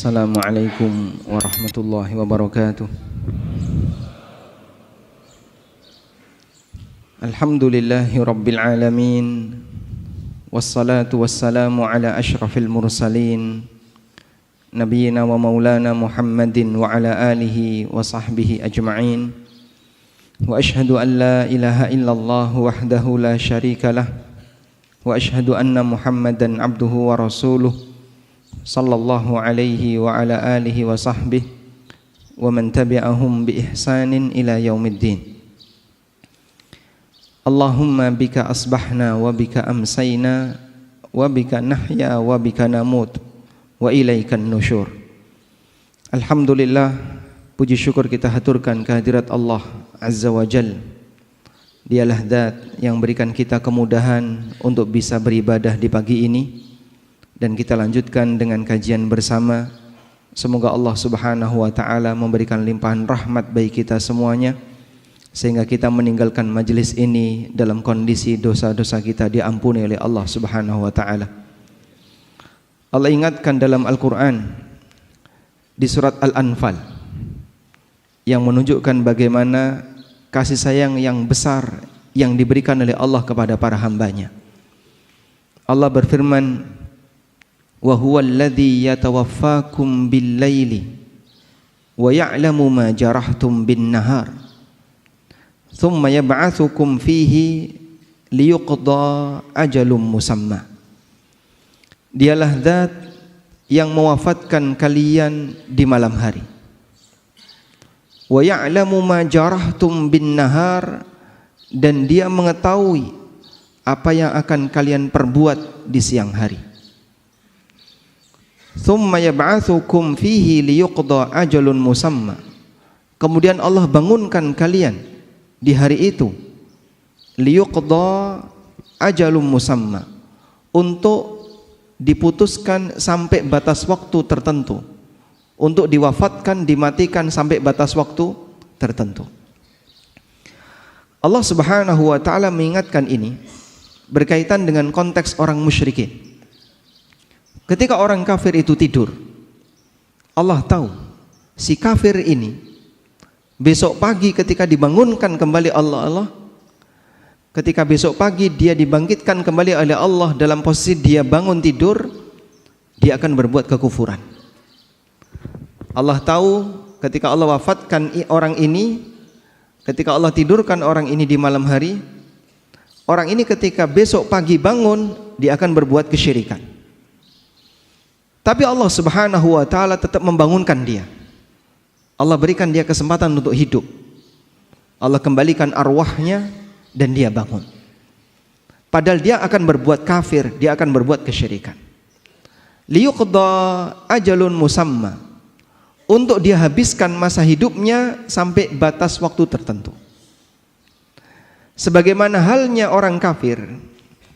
Assalamualaikum warahmatullahi wabarakatuh. Alhamdulillahi rabbil alamin. Wassalatu wassalamu ala ashrafil mursalin Nabiyyina wa maulana Muhammadin wa ala alihi wa sahbihi ajma'in. Wa ashhadu an la ilaha illallah wahdahu la syarika lah. Wa ashhadu anna Muhammadan abduhu wa rasuluh sallallahu alaihi wa ala alihi wa sahbihi wa man tabi'ahum bi ihsanin ila yaumiddin. Allahumma bika asbahna wa bika amsayna wa bika nahya wa bika namut wa ilaikan nusyur. Alhamdulillah, puji syukur kita haturkan kehadirat Allah Azza wa Jal. Dialah zat yang berikan kita kemudahan untuk bisa beribadah di pagi ini. Dan kita lanjutkan dengan kajian bersama. Semoga Allah Subhanahu wa ta'ala memberikan limpahan rahmat bagi kita semuanya, sehingga kita meninggalkan majelis ini dalam kondisi dosa-dosa kita diampuni oleh Allah Subhanahu wa ta'ala. Allah ingatkan dalam Al-Quran di surat Al-Anfal yang menunjukkan bagaimana kasih sayang yang besar yang diberikan oleh Allah kepada para hambanya. Allah berfirman, wa huwa alladhi yatawaffakum bil-laili wa ya'lamu ma jarahtum bin-nahar thumma yab'atsukum fihi liyuqda ajalum musamma. Dialah zat yang mewafatkan kalian di malam hari. Wa ya'lamu ma jarahtum bin-nahar, dan dia mengetahui apa yang akan kalian perbuat di siang hari. Thumma yab'atsukum fihi liyuqda ajalun musamma. Kemudian Allah bangunkan kalian di hari itu, liyuqda ajalun musamma, untuk diputuskan sampai batas waktu tertentu, untuk diwafatkan, dimatikan sampai batas waktu tertentu. Allah Subhanahu wa ta'ala mengingatkan ini berkaitan dengan konteks orang musyrikin. Ketika orang kafir itu tidur, Allah tahu si kafir ini besok pagi ketika dibangunkan kembali Allah, ketika besok pagi dia dibangkitkan kembali oleh Allah dalam posisi dia bangun tidur, dia akan berbuat kekufuran. Allah tahu ketika Allah wafatkan orang ini, ketika Allah tidurkan orang ini di malam hari, orang ini ketika besok pagi bangun, dia akan berbuat kesyirikan. Tapi Allah Subhanahu wa ta'ala tetap membangunkan dia. Allah berikan dia kesempatan untuk hidup. Allah kembalikan arwahnya dan dia bangun. Padahal dia akan berbuat kafir, dia akan berbuat kesyirikan. Liyuqda ajalun musamma, untuk dia habiskan masa hidupnya sampai batas waktu tertentu. Sebagaimana halnya orang kafir,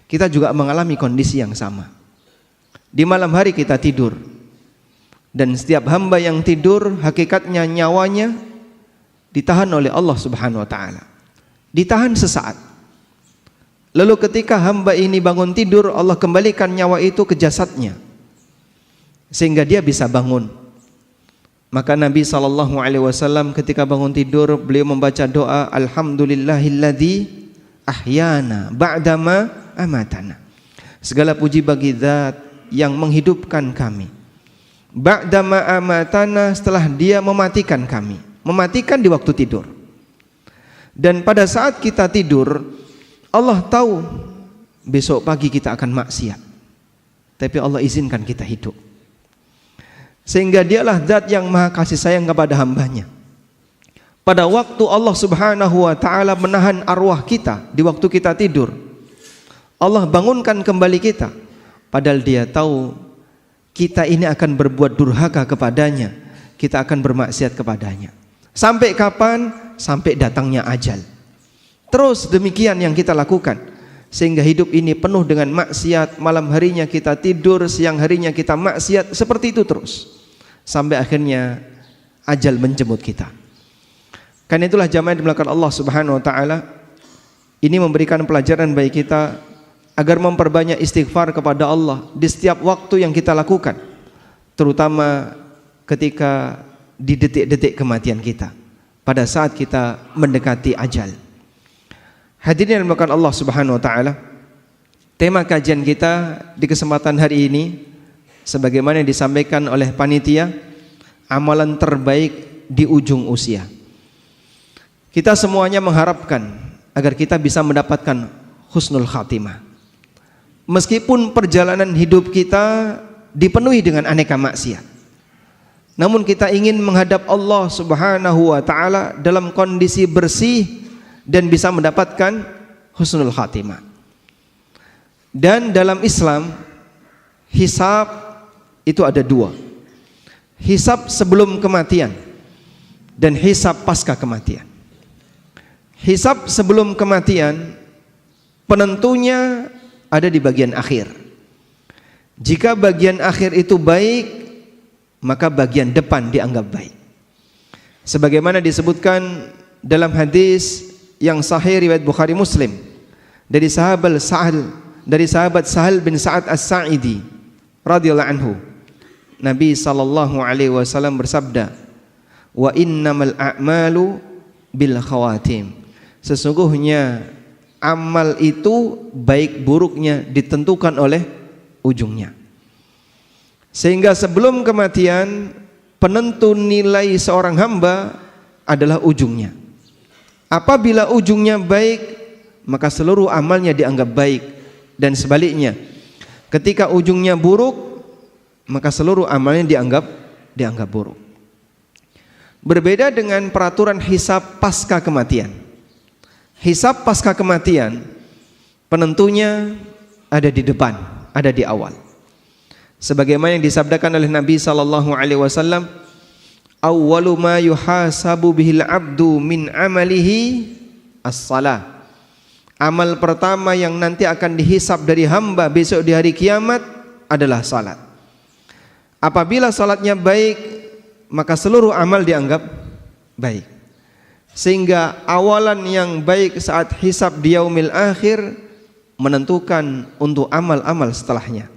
kita juga mengalami kondisi yang sama. Di malam hari kita tidur, dan setiap hamba yang tidur hakikatnya nyawanya ditahan oleh Allah Subhanahu wa ta'ala. Ditahan sesaat. Lalu ketika hamba ini bangun tidur, Allah kembalikan nyawa itu ke jasadnya sehingga dia bisa bangun. Maka Nabi SAW ketika bangun tidur, beliau membaca doa, alhamdulillahilladzi ahyana ba'dama amatana. Segala puji bagi zat yang menghidupkan kami ba'dama amatana, setelah dia mematikan kami, mematikan di waktu tidur. Dan pada saat kita tidur, Allah tahu besok pagi kita akan maksiat, tapi Allah izinkan kita hidup, sehingga dialah zat yang maha kasih sayang kepada hambanya. Pada waktu Allah Subhanahu wa ta'ala menahan arwah kita di waktu kita tidur, Allah bangunkan kembali kita. Padahal dia tahu kita ini akan berbuat durhaka kepadanya, kita akan bermaksiat kepadanya. Sampai kapan? Sampai datangnya ajal. Terus demikian yang kita lakukan, sehingga hidup ini penuh dengan maksiat. Malam harinya kita tidur, siang harinya kita maksiat, seperti itu terus, sampai akhirnya ajal menjemput kita. Karena itulah jamaah yang dimuliakan Allah Subhanahu wa ta'ala, ini memberikan pelajaran bagi kita agar memperbanyak istighfar kepada Allah di setiap waktu yang kita lakukan, terutama ketika di detik-detik kematian kita, pada saat kita mendekati ajal. Hadirin yang dimuliakan Allah Subhanahu wa taala, tema kajian kita di kesempatan hari ini sebagaimana yang disampaikan oleh panitia, amalan terbaik di ujung usia. Kita semuanya mengharapkan agar kita bisa mendapatkan husnul khatimah. Meskipun perjalanan hidup kita dipenuhi dengan aneka maksiat, namun kita ingin menghadap Allah Subhanahu wa taala dalam kondisi bersih dan bisa mendapatkan husnul khatimah. Dan dalam Islam, hisab itu ada dua. Hisab sebelum kematian dan hisab pasca kematian. Hisab sebelum kematian penentunya ada di bagian akhir. Jika bagian akhir itu baik, maka bagian depan dianggap baik. Sebagaimana disebutkan dalam hadis yang sahih riwayat Bukhari Muslim dari sahabat Sahal bin Sa'ad As-Sa'idi radhiyallahu anhu, Nabi sallallahu alaihi wasallam bersabda, "Wa innamal a'malu bil khawatim." Sesungguhnya amal itu baik buruknya ditentukan oleh ujungnya. Sehingga sebelum kematian, penentu nilai seorang hamba adalah ujungnya. Apabila ujungnya baik, maka seluruh amalnya dianggap baik, dan sebaliknya, ketika ujungnya buruk, maka seluruh amalnya dianggap buruk. Berbeda dengan peraturan hisab pasca kematian. Hisab pasca kematian penentunya ada di depan, ada di awal. Sebagaimana yang disabdakan oleh Nabi sallallahu alaihi wasallam, awwalu ma yuhasabu bihil abdu min amalihi as-salah. Amal pertama yang nanti akan dihisab dari hamba besok di hari kiamat adalah salat. Apabila salatnya baik, maka seluruh amal dianggap baik. Sehingga awalan yang baik saat hisab di yaumil akhir menentukan untuk amal-amal setelahnya.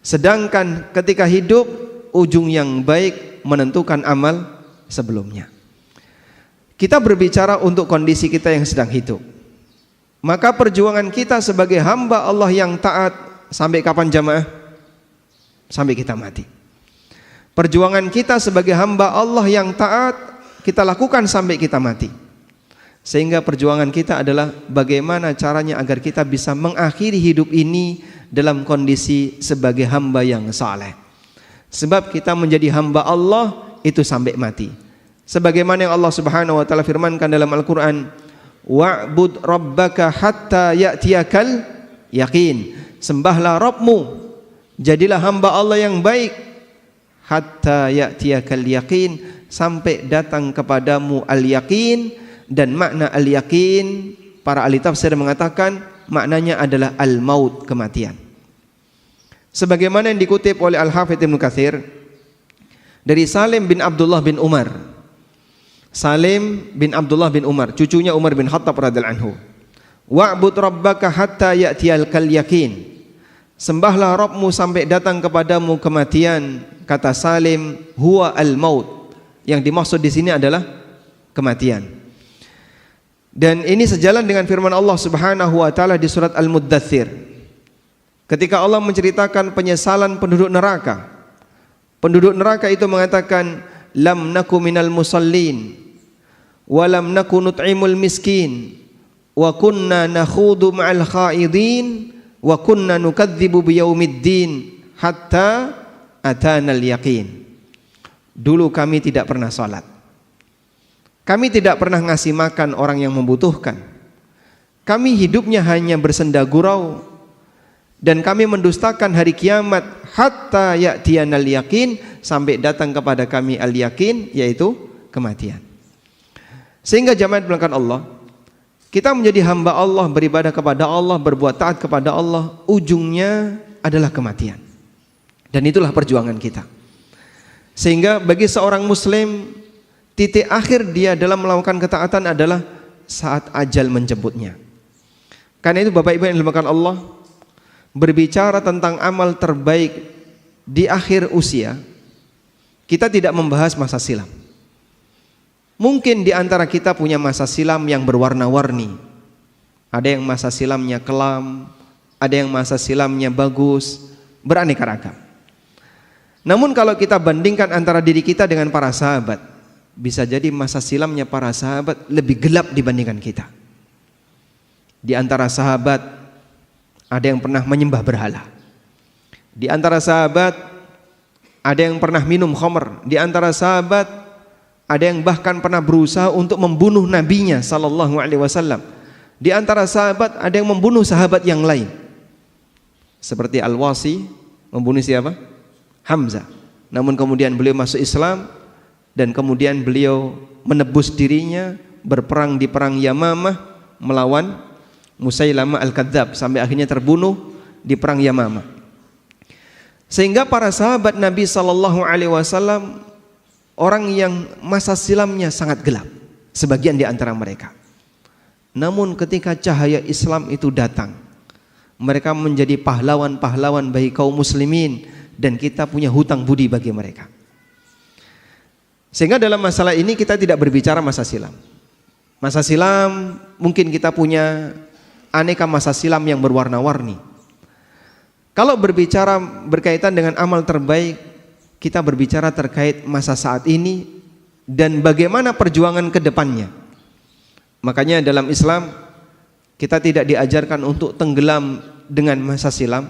Sedangkan ketika hidup, ujung yang baik menentukan amal sebelumnya. Kita berbicara untuk kondisi kita yang sedang hidup. Maka perjuangan kita sebagai hamba Allah yang taat sampai kapan jamaah? Sampai kita mati. Perjuangan kita sebagai hamba Allah yang taat kita lakukan sampai kita mati. Sehingga perjuangan kita adalah bagaimana caranya agar kita bisa mengakhiri hidup ini dalam kondisi sebagai hamba yang saleh. Sebab kita menjadi hamba Allah itu sampai mati. Sebagaimana yang Allah Subhanahu wa taala firmankan dalam Al-Qur'an, wa'bud rabbaka hatta ya'tiyakal yaqin. Sembahlah Rabbmu, jadilah hamba Allah yang baik, hatta ya'tiyakal yaqin, sampai datang kepadamu al-yaqin. Dan makna al-yaqin, para ahli tafsir mengatakan maknanya adalah al-maut, kematian. Sebagaimana yang dikutip oleh Al-Hafidz Ibnu Katsir dari Salim bin Abdullah bin Umar. Salim bin Abdullah bin Umar, cucunya Umar bin Khattab radhiyallahu anhu. Wa'bud rabbaka hatta ya'tiyakal yaqin. Sembahlah Rabbmu sampai datang kepadamu kematian. Kata Salim, huwa al-maut. Yang dimaksud di sini adalah kematian. Dan ini sejalan dengan firman Allah Subhanahu wa taala di surat Al-Muddatsir. Ketika Allah menceritakan penyesalan penduduk neraka. Penduduk neraka itu mengatakan, lam naku minal musallin wa lam naku nut'imul miskin wa kunna nakhudu ma'al khaidin wa kunna nukadzibu biyaumiddin hatta atanal yaqin. Dulu kami tidak pernah salat. Kami tidak pernah ngasih makan orang yang membutuhkan. Kami hidupnya hanya bersenda gurau. Dan kami mendustakan hari kiamat hatta ya'tiyanal yaqin, sampai datang kepada kami al-yaqin, yaitu kematian. Sehingga jamaah belakang Allah, kita menjadi hamba Allah, beribadah kepada Allah, berbuat taat kepada Allah, ujungnya adalah kematian. Dan itulah perjuangan kita. Sehingga bagi seorang muslim, titik akhir dia dalam melakukan ketaatan adalah saat ajal menjemputnya. Karena itu Bapak Ibu yang dimuliakan Allah, berbicara tentang amal terbaik di akhir usia, kita tidak membahas masa silam. Mungkin di antara kita punya masa silam yang berwarna-warni. Ada yang masa silamnya kelam, ada yang masa silamnya bagus, beraneka ragam. Namun kalau kita bandingkan antara diri kita dengan para sahabat, bisa jadi masa silamnya para sahabat lebih gelap dibandingkan kita. Di antara sahabat ada yang pernah menyembah berhala. Di antara sahabat ada yang pernah minum khamr. Di antara sahabat ada yang bahkan pernah berusaha untuk membunuh nabinya sallallahu alaihi wasallam. Di antara sahabat ada yang membunuh sahabat yang lain. Seperti Al-Wasi membunuh siapa? Hamzah. Namun kemudian beliau masuk Islam dan kemudian beliau menebus dirinya berperang di perang Yamamah melawan Musailamah Al-Kadzab sampai akhirnya terbunuh di perang Yamamah. Sehingga para sahabat Nabi sallallahu alaihi wasallam orang yang masa silamnya sangat gelap, sebagian di antara mereka. Namun ketika cahaya Islam itu datang, mereka menjadi pahlawan-pahlawan bagi kaum muslimin dan kita punya hutang budi bagi mereka. Sehingga dalam masalah ini kita tidak berbicara masa silam. Masa silam mungkin kita punya aneka masa silam yang berwarna-warni. Kalau berbicara berkaitan dengan amal terbaik, kita berbicara terkait masa saat ini dan bagaimana perjuangan ke depannya. Makanya dalam Islam kita tidak diajarkan untuk tenggelam dengan masa silam,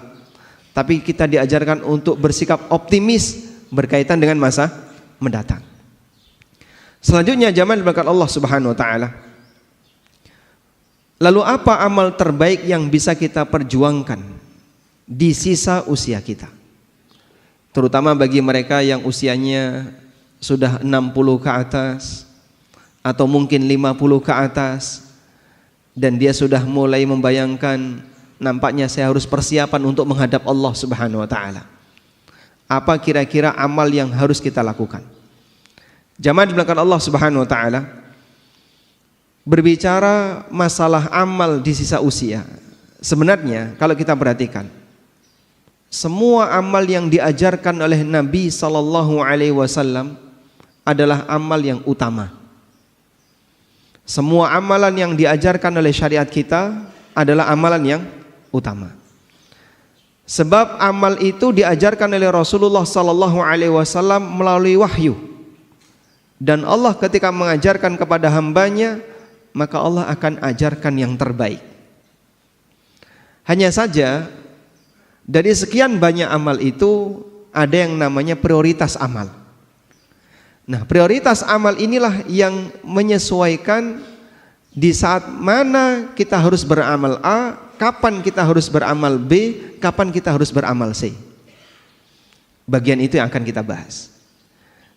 tapi kita diajarkan untuk bersikap optimis berkaitan dengan masa mendatang. Selanjutnya jamaah berkat Allah Subhanahu wa taala. Lalu apa amal terbaik yang bisa kita perjuangkan di sisa usia kita? Terutama bagi mereka yang usianya sudah 60 ke atas atau mungkin 50 ke atas dan dia sudah mulai membayangkan nampaknya saya harus persiapan untuk menghadap Allah Subhanahu wa taala. Apa kira-kira amal yang harus kita lakukan? Jamaah di belakang Allah Subhanahu wa taala, berbicara masalah amal di sisa usia. Sebenarnya kalau kita perhatikan, semua amal yang diajarkan oleh Nabi sallallahu alaihi wasallam adalah amal yang utama. Semua amalan yang diajarkan oleh syariat kita adalah amalan yang utama. Sebab amal itu diajarkan oleh Rasulullah sallallahu alaihi wasallam melalui wahyu. Dan Allah ketika mengajarkan kepada hambanya, maka Allah akan ajarkan yang terbaik. Hanya saja dari sekian banyak amal itu ada yang namanya prioritas amal. Nah, prioritas amal inilah yang menyesuaikan di saat mana kita harus beramal A, kapan kita harus beramal B, kapan kita harus beramal C. Bagian itu yang akan kita bahas.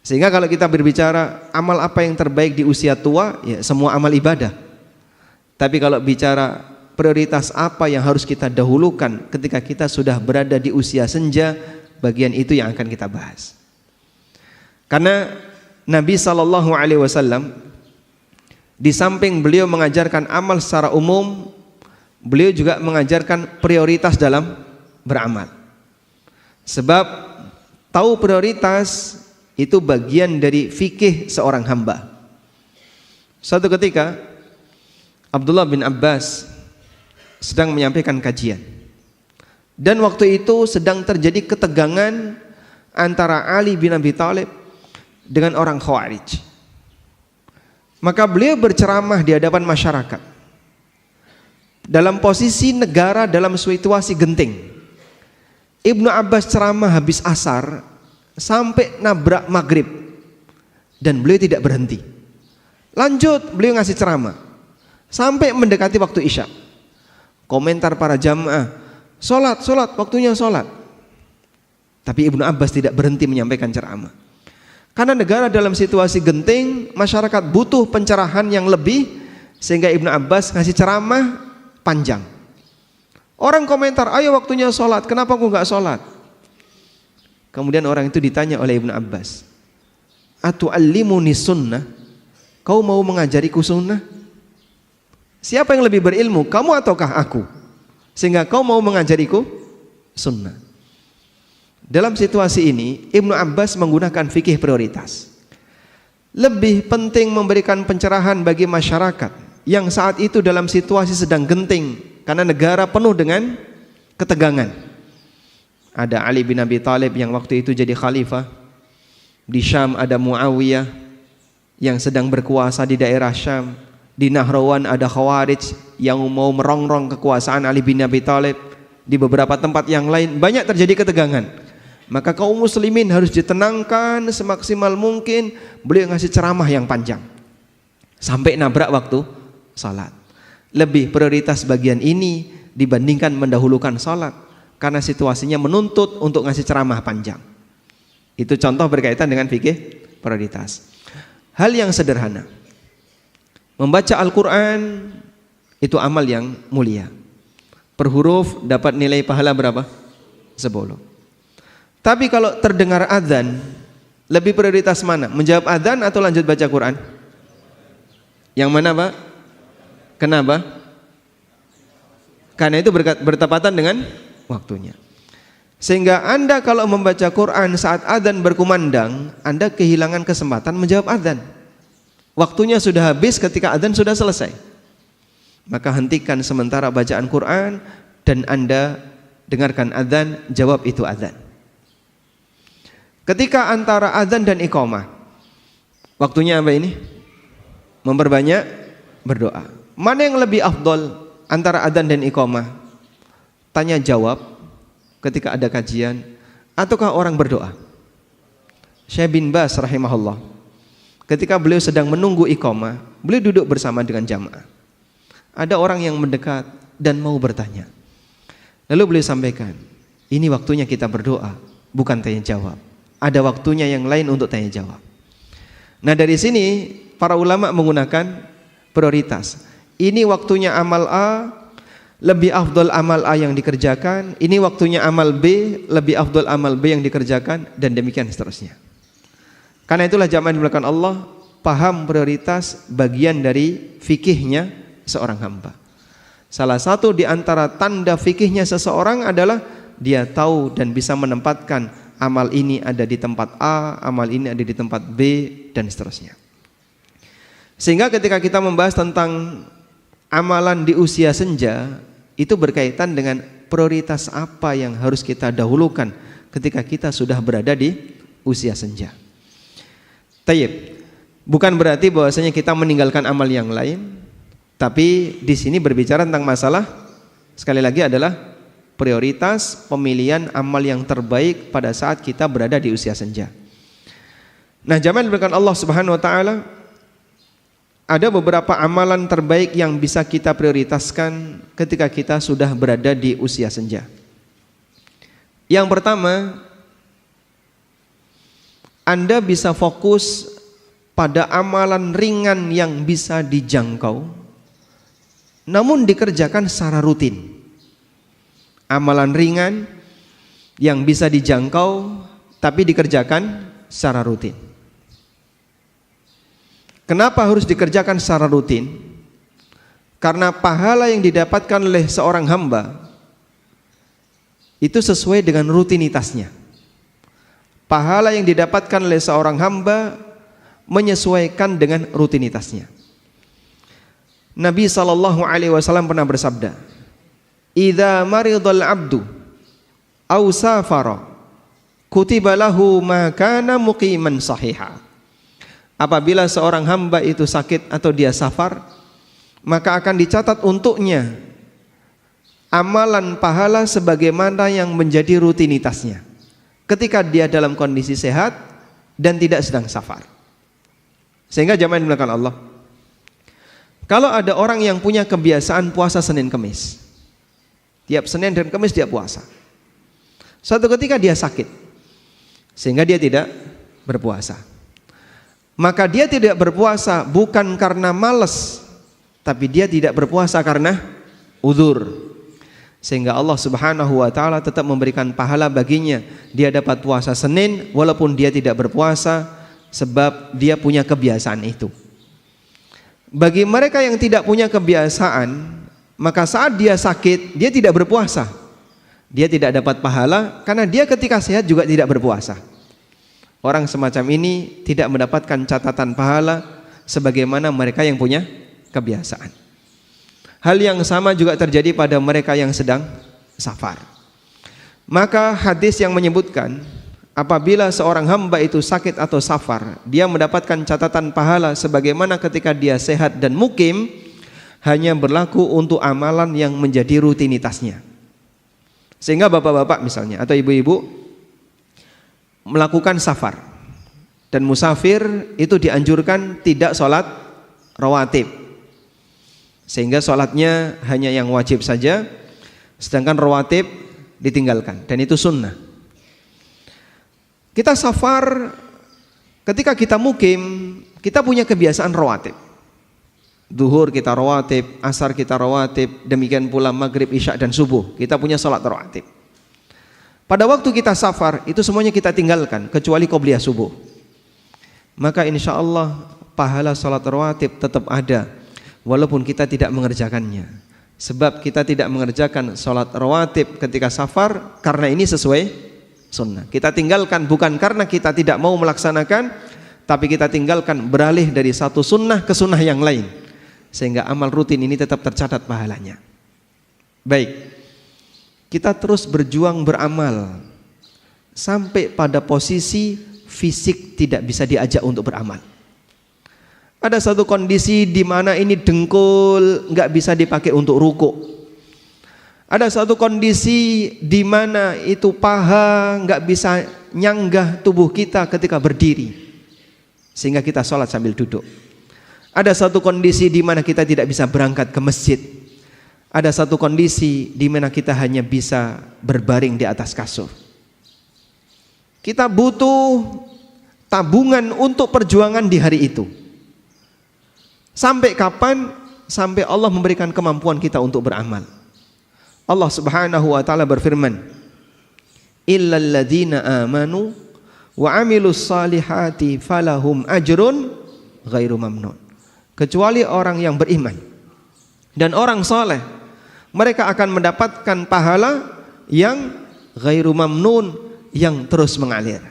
Sehingga kalau kita berbicara amal apa yang terbaik di usia tua, ya semua amal ibadah. Tapi kalau bicara prioritas apa yang harus kita dahulukan ketika kita sudah berada di usia senja, bagian itu yang akan kita bahas. Karena Nabi SAW di samping beliau mengajarkan amal secara umum, beliau juga mengajarkan prioritas dalam beramal. Sebab tahu prioritas itu bagian dari fikih seorang hamba. Suatu ketika Abdullah bin Abbas sedang menyampaikan kajian, dan waktu itu sedang terjadi ketegangan antara Ali bin Abi Thalib dengan orang Khawarij. Maka beliau berceramah di hadapan masyarakat dalam posisi negara dalam situasi genting. Ibnu Abbas ceramah habis asar sampai nabrak maghrib dan beliau tidak berhenti. Lanjut beliau ngasih ceramah sampai mendekati waktu isya. Komentar para jamaah, sholat, waktunya sholat. Tapi Ibnu Abbas tidak berhenti menyampaikan ceramah. Karena negara dalam situasi genting, masyarakat butuh pencerahan yang lebih, sehingga Ibnu Abbas ngasih ceramah panjang. Orang komentar, ayo waktunya sholat, kenapa aku nggak sholat? Kemudian orang itu ditanya oleh Ibnu Abbas, atu'allimuni sunnah? Kau mau mengajariku sunnah? Siapa yang lebih berilmu, kamu ataukah aku? Sehingga kau mau mengajariku sunnah. Dalam situasi ini Ibnu Abbas menggunakan fikih prioritas. Lebih penting memberikan pencerahan bagi masyarakat yang saat itu dalam situasi sedang genting karena negara penuh dengan ketegangan. Ada Ali bin Abi Thalib yang waktu itu jadi khalifah. Di Syam ada Muawiyah yang sedang berkuasa di daerah Syam. Di Nahrawan ada Khawarij yang mau merongrong kekuasaan Ali bin Abi Thalib. Di beberapa tempat yang lain banyak terjadi ketegangan. Maka kaum muslimin harus ditenangkan semaksimal mungkin. Beliau ngasih ceramah yang panjang sampai nabrak waktu salat. Lebih prioritas bagian ini dibandingkan mendahulukan salat karena situasinya menuntut untuk ngasih ceramah panjang. Itu contoh berkaitan dengan fikih prioritas. Hal yang sederhana, membaca Al-Quran itu amal yang mulia. Per huruf dapat nilai pahala berapa? 10. Tapi kalau terdengar adzan, lebih prioritas mana? Menjawab adzan atau lanjut baca Quran? Yang mana, Pak? Kenapa? Karena itu bertepatan dengan waktunya. Sehingga Anda kalau membaca Quran saat adzan berkumandang, Anda kehilangan kesempatan menjawab adzan. Waktunya sudah habis ketika adzan sudah selesai. Maka hentikan sementara bacaan Quran dan Anda dengarkan adzan, jawab itu adzan. Ketika antara adzan dan iqamah, waktunya apa ini? Memperbanyak berdoa. Mana yang lebih afdol antara adzan dan iqamah? Tanya jawab ketika ada kajian ataukah orang berdoa? Syekh bin Baz rahimahullah, ketika beliau sedang menunggu iqamah, beliau duduk bersama dengan jamaah. Ada orang yang mendekat dan mau bertanya. Lalu beliau sampaikan, ini waktunya kita berdoa, bukan tanya jawab. Ada waktunya yang lain untuk tanya jawab. Nah, dari sini para ulama menggunakan prioritas. Ini waktunya amal A, lebih afdol amal A yang dikerjakan. Ini waktunya amal B, lebih afdol amal B yang dikerjakan, dan demikian seterusnya. Karena itulah jamaah dimulakan Allah, paham prioritas bagian dari fikihnya seorang hamba. Salah satu di antara tanda fikihnya seseorang adalah dia tahu dan bisa menempatkan amal ini ada di tempat A, amal ini ada di tempat B, dan seterusnya. Sehingga ketika kita membahas tentang amalan di usia senja, itu berkaitan dengan prioritas apa yang harus kita dahulukan ketika kita sudah berada di usia senja. Tayyib, bukan berarti bahwasanya kita meninggalkan amal yang lain, tapi di sini berbicara tentang masalah sekali lagi adalah prioritas pemilihan amal yang terbaik pada saat kita berada di usia senja. Nah, jamaah diberikan Allah Subhanahu wa taala, ada beberapa amalan terbaik yang bisa kita prioritaskan ketika kita sudah berada di usia senja. Yang pertama, Anda bisa fokus pada amalan ringan yang bisa dijangkau, namun dikerjakan secara rutin. Amalan ringan yang bisa dijangkau tapi dikerjakan secara rutin. Kenapa harus dikerjakan secara rutin? Karena pahala yang didapatkan oleh seorang hamba itu sesuai dengan rutinitasnya. Pahala yang didapatkan oleh seorang hamba menyesuaikan dengan rutinitasnya. Nabi SAW pernah bersabda, "Idza maridal abdu aw safara kutiba lahu ma kana muqiman sahiha." Apabila seorang hamba itu sakit atau dia safar, maka akan dicatat untuknya amalan pahala sebagaimana yang menjadi rutinitasnya ketika dia dalam kondisi sehat dan tidak sedang safar. Sehingga jamaah dimulakan Allah, kalau ada orang yang punya kebiasaan puasa Senin Kamis, tiap Senin dan Kamis dia puasa, suatu ketika dia sakit sehingga dia tidak berpuasa, maka dia tidak berpuasa bukan karena malas, tapi dia tidak berpuasa karena uzur. Sehingga Allah Subhanahu wa taala tetap memberikan pahala baginya. Dia dapat puasa Senin walaupun dia tidak berpuasa, sebab dia punya kebiasaan itu. Bagi mereka yang tidak punya kebiasaan, maka saat dia sakit dia tidak berpuasa. dia tidak dapat pahala karena dia ketika sehat juga tidak berpuasa. Orang semacam ini tidak mendapatkan catatan pahala sebagaimana mereka yang punya kebiasaan. Hal yang sama juga terjadi pada mereka yang sedang safar. Maka hadis yang menyebutkan apabila seorang hamba itu sakit atau safar, dia mendapatkan catatan pahala sebagaimana ketika dia sehat dan mukim, hanya berlaku untuk amalan yang menjadi rutinitasnya. Sehingga bapak-bapak misalnya atau ibu-ibu melakukan safar, dan musafir itu dianjurkan tidak sholat rawatib, sehingga sholatnya hanya yang wajib saja, sedangkan rawatib ditinggalkan, dan itu sunnah. Kita safar, ketika kita mukim, kita punya kebiasaan rawatib. Duhur kita rawatib, asar kita rawatib, demikian pula maghrib, isya dan subuh kita punya sholat rawatib. Pada waktu kita safar itu semuanya kita tinggalkan kecuali qobliyah subuh. Maka insya Allah pahala sholat rawatib tetap ada walaupun kita tidak mengerjakannya. Sebab kita tidak mengerjakan sholat rawatib ketika safar karena ini sesuai sunnah. Kita tinggalkan bukan karena kita tidak mau melaksanakan, tapi kita tinggalkan beralih dari satu sunnah ke sunnah yang lain, sehingga amal rutin ini tetap tercatat pahalanya. Baik, kita terus berjuang beramal sampai pada posisi fisik tidak bisa diajak untuk beramal. Ada satu kondisi di mana ini dengkul nggak bisa dipakai untuk ruku. Ada satu kondisi di mana itu paha nggak bisa nyanggah tubuh kita ketika berdiri, sehingga kita sholat sambil duduk. Ada satu kondisi di mana kita tidak bisa berangkat ke masjid. Ada satu kondisi di mana kita hanya bisa berbaring di atas kasur. Kita butuh tabungan untuk perjuangan di hari itu. Sampai kapan? Sampai Allah memberikan kemampuan kita untuk beramal. Allah Subhanahu wa taala berfirman, "Illal ladzina amanu wa 'amilus salihati falahum ajrun ghairu mamnun." Kecuali orang yang beriman dan orang saleh, mereka akan mendapatkan pahala yang ghairu mamnun, yang terus mengalir.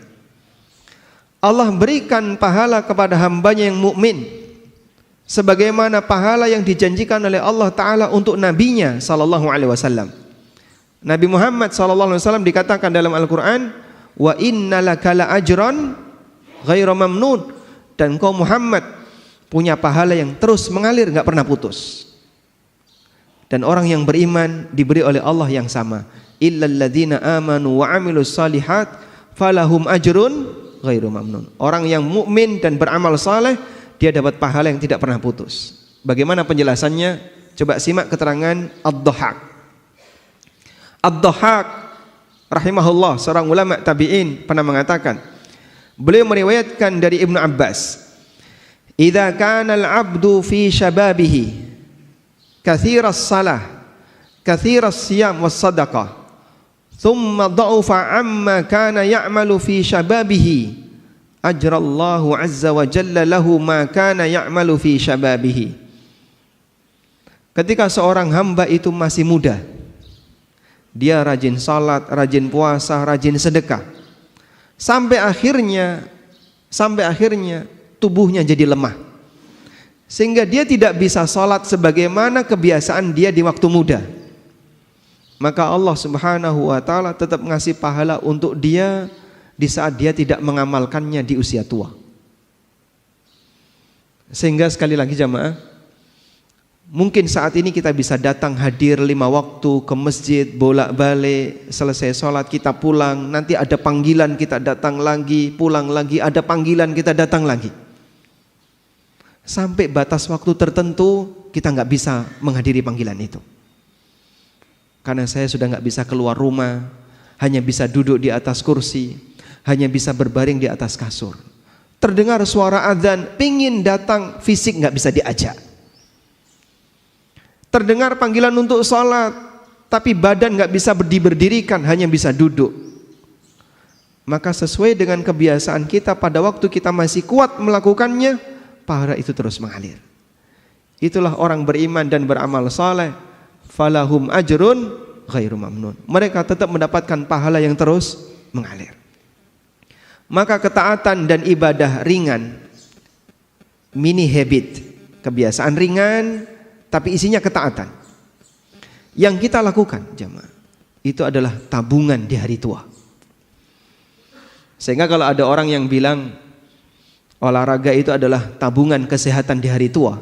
Allah berikan pahala kepada hambanya yang mukmin sebagaimana pahala yang dijanjikan oleh Allah Ta'ala untuk nabinya sallallahu alaihi wasallam. Nabi Muhammad sallallahu alaihi wasallam dikatakan dalam Al-Quran, wa innalaka la ajran ghairu mamnun, dan kau Muhammad punya pahala yang terus mengalir, gak pernah putus. Dan orang yang beriman diberi oleh Allah yang sama, illal ladzina amanu wa 'amilus salihat falahum ajrun ghairu mamnun. Orang yang mukmin dan beramal saleh, dia dapat pahala yang tidak pernah putus. Bagaimana penjelasannya? Coba simak keterangan Ad-Dhahhak. Ad-Dhahhak rahimahullah, seorang ulama tabi'in, pernah mengatakan, beliau meriwayatkan dari Ibnu Abbas, idza kana al-'abdu fi shababihi kathiras salah, kathiras siyam was sadaqah, thumma dha'ufa amma kana ya'malu fi shababihi, ajrallahu azza wa jalla lahu ma kana ya'malu fi shababihi. Ketika seorang hamba itu masih muda, dia rajin salat, rajin puasa, rajin sedekah, sampai akhirnya tubuhnya jadi lemah, sehingga dia tidak bisa salat sebagaimana kebiasaan dia di waktu muda. Maka Allah Subhanahu wa taala tetap ngasih pahala untuk dia di saat dia tidak mengamalkannya di usia tua. Sehingga sekali lagi jamaah, mungkin saat ini kita bisa datang hadir 5 waktu ke masjid, bolak-balik, selesai sholat kita pulang, nanti ada panggilan kita datang lagi, pulang lagi, ada panggilan kita datang lagi. Sampai batas waktu tertentu kita nggak bisa menghadiri panggilan itu. Karena saya sudah nggak bisa keluar rumah, hanya bisa duduk di atas kursi, hanya bisa berbaring di atas kasur. Terdengar suara adzan, pingin datang, fisik nggak bisa diajak. Terdengar panggilan untuk sholat, tapi badan nggak bisa berdirikan, hanya bisa duduk. Maka sesuai dengan kebiasaan kita pada waktu kita masih kuat melakukannya, pahala itu terus mengalir. Itulah orang beriman dan beramal saleh, falahum ajrun ghairu mamnun. Mereka tetap mendapatkan pahala yang terus mengalir. Maka ketaatan dan ibadah ringan, mini habit, kebiasaan ringan tapi isinya ketaatan, yang kita lakukan jamaah, itu adalah tabungan di hari tua. Sehingga kalau ada orang yang bilang olahraga itu adalah tabungan kesehatan di hari tua,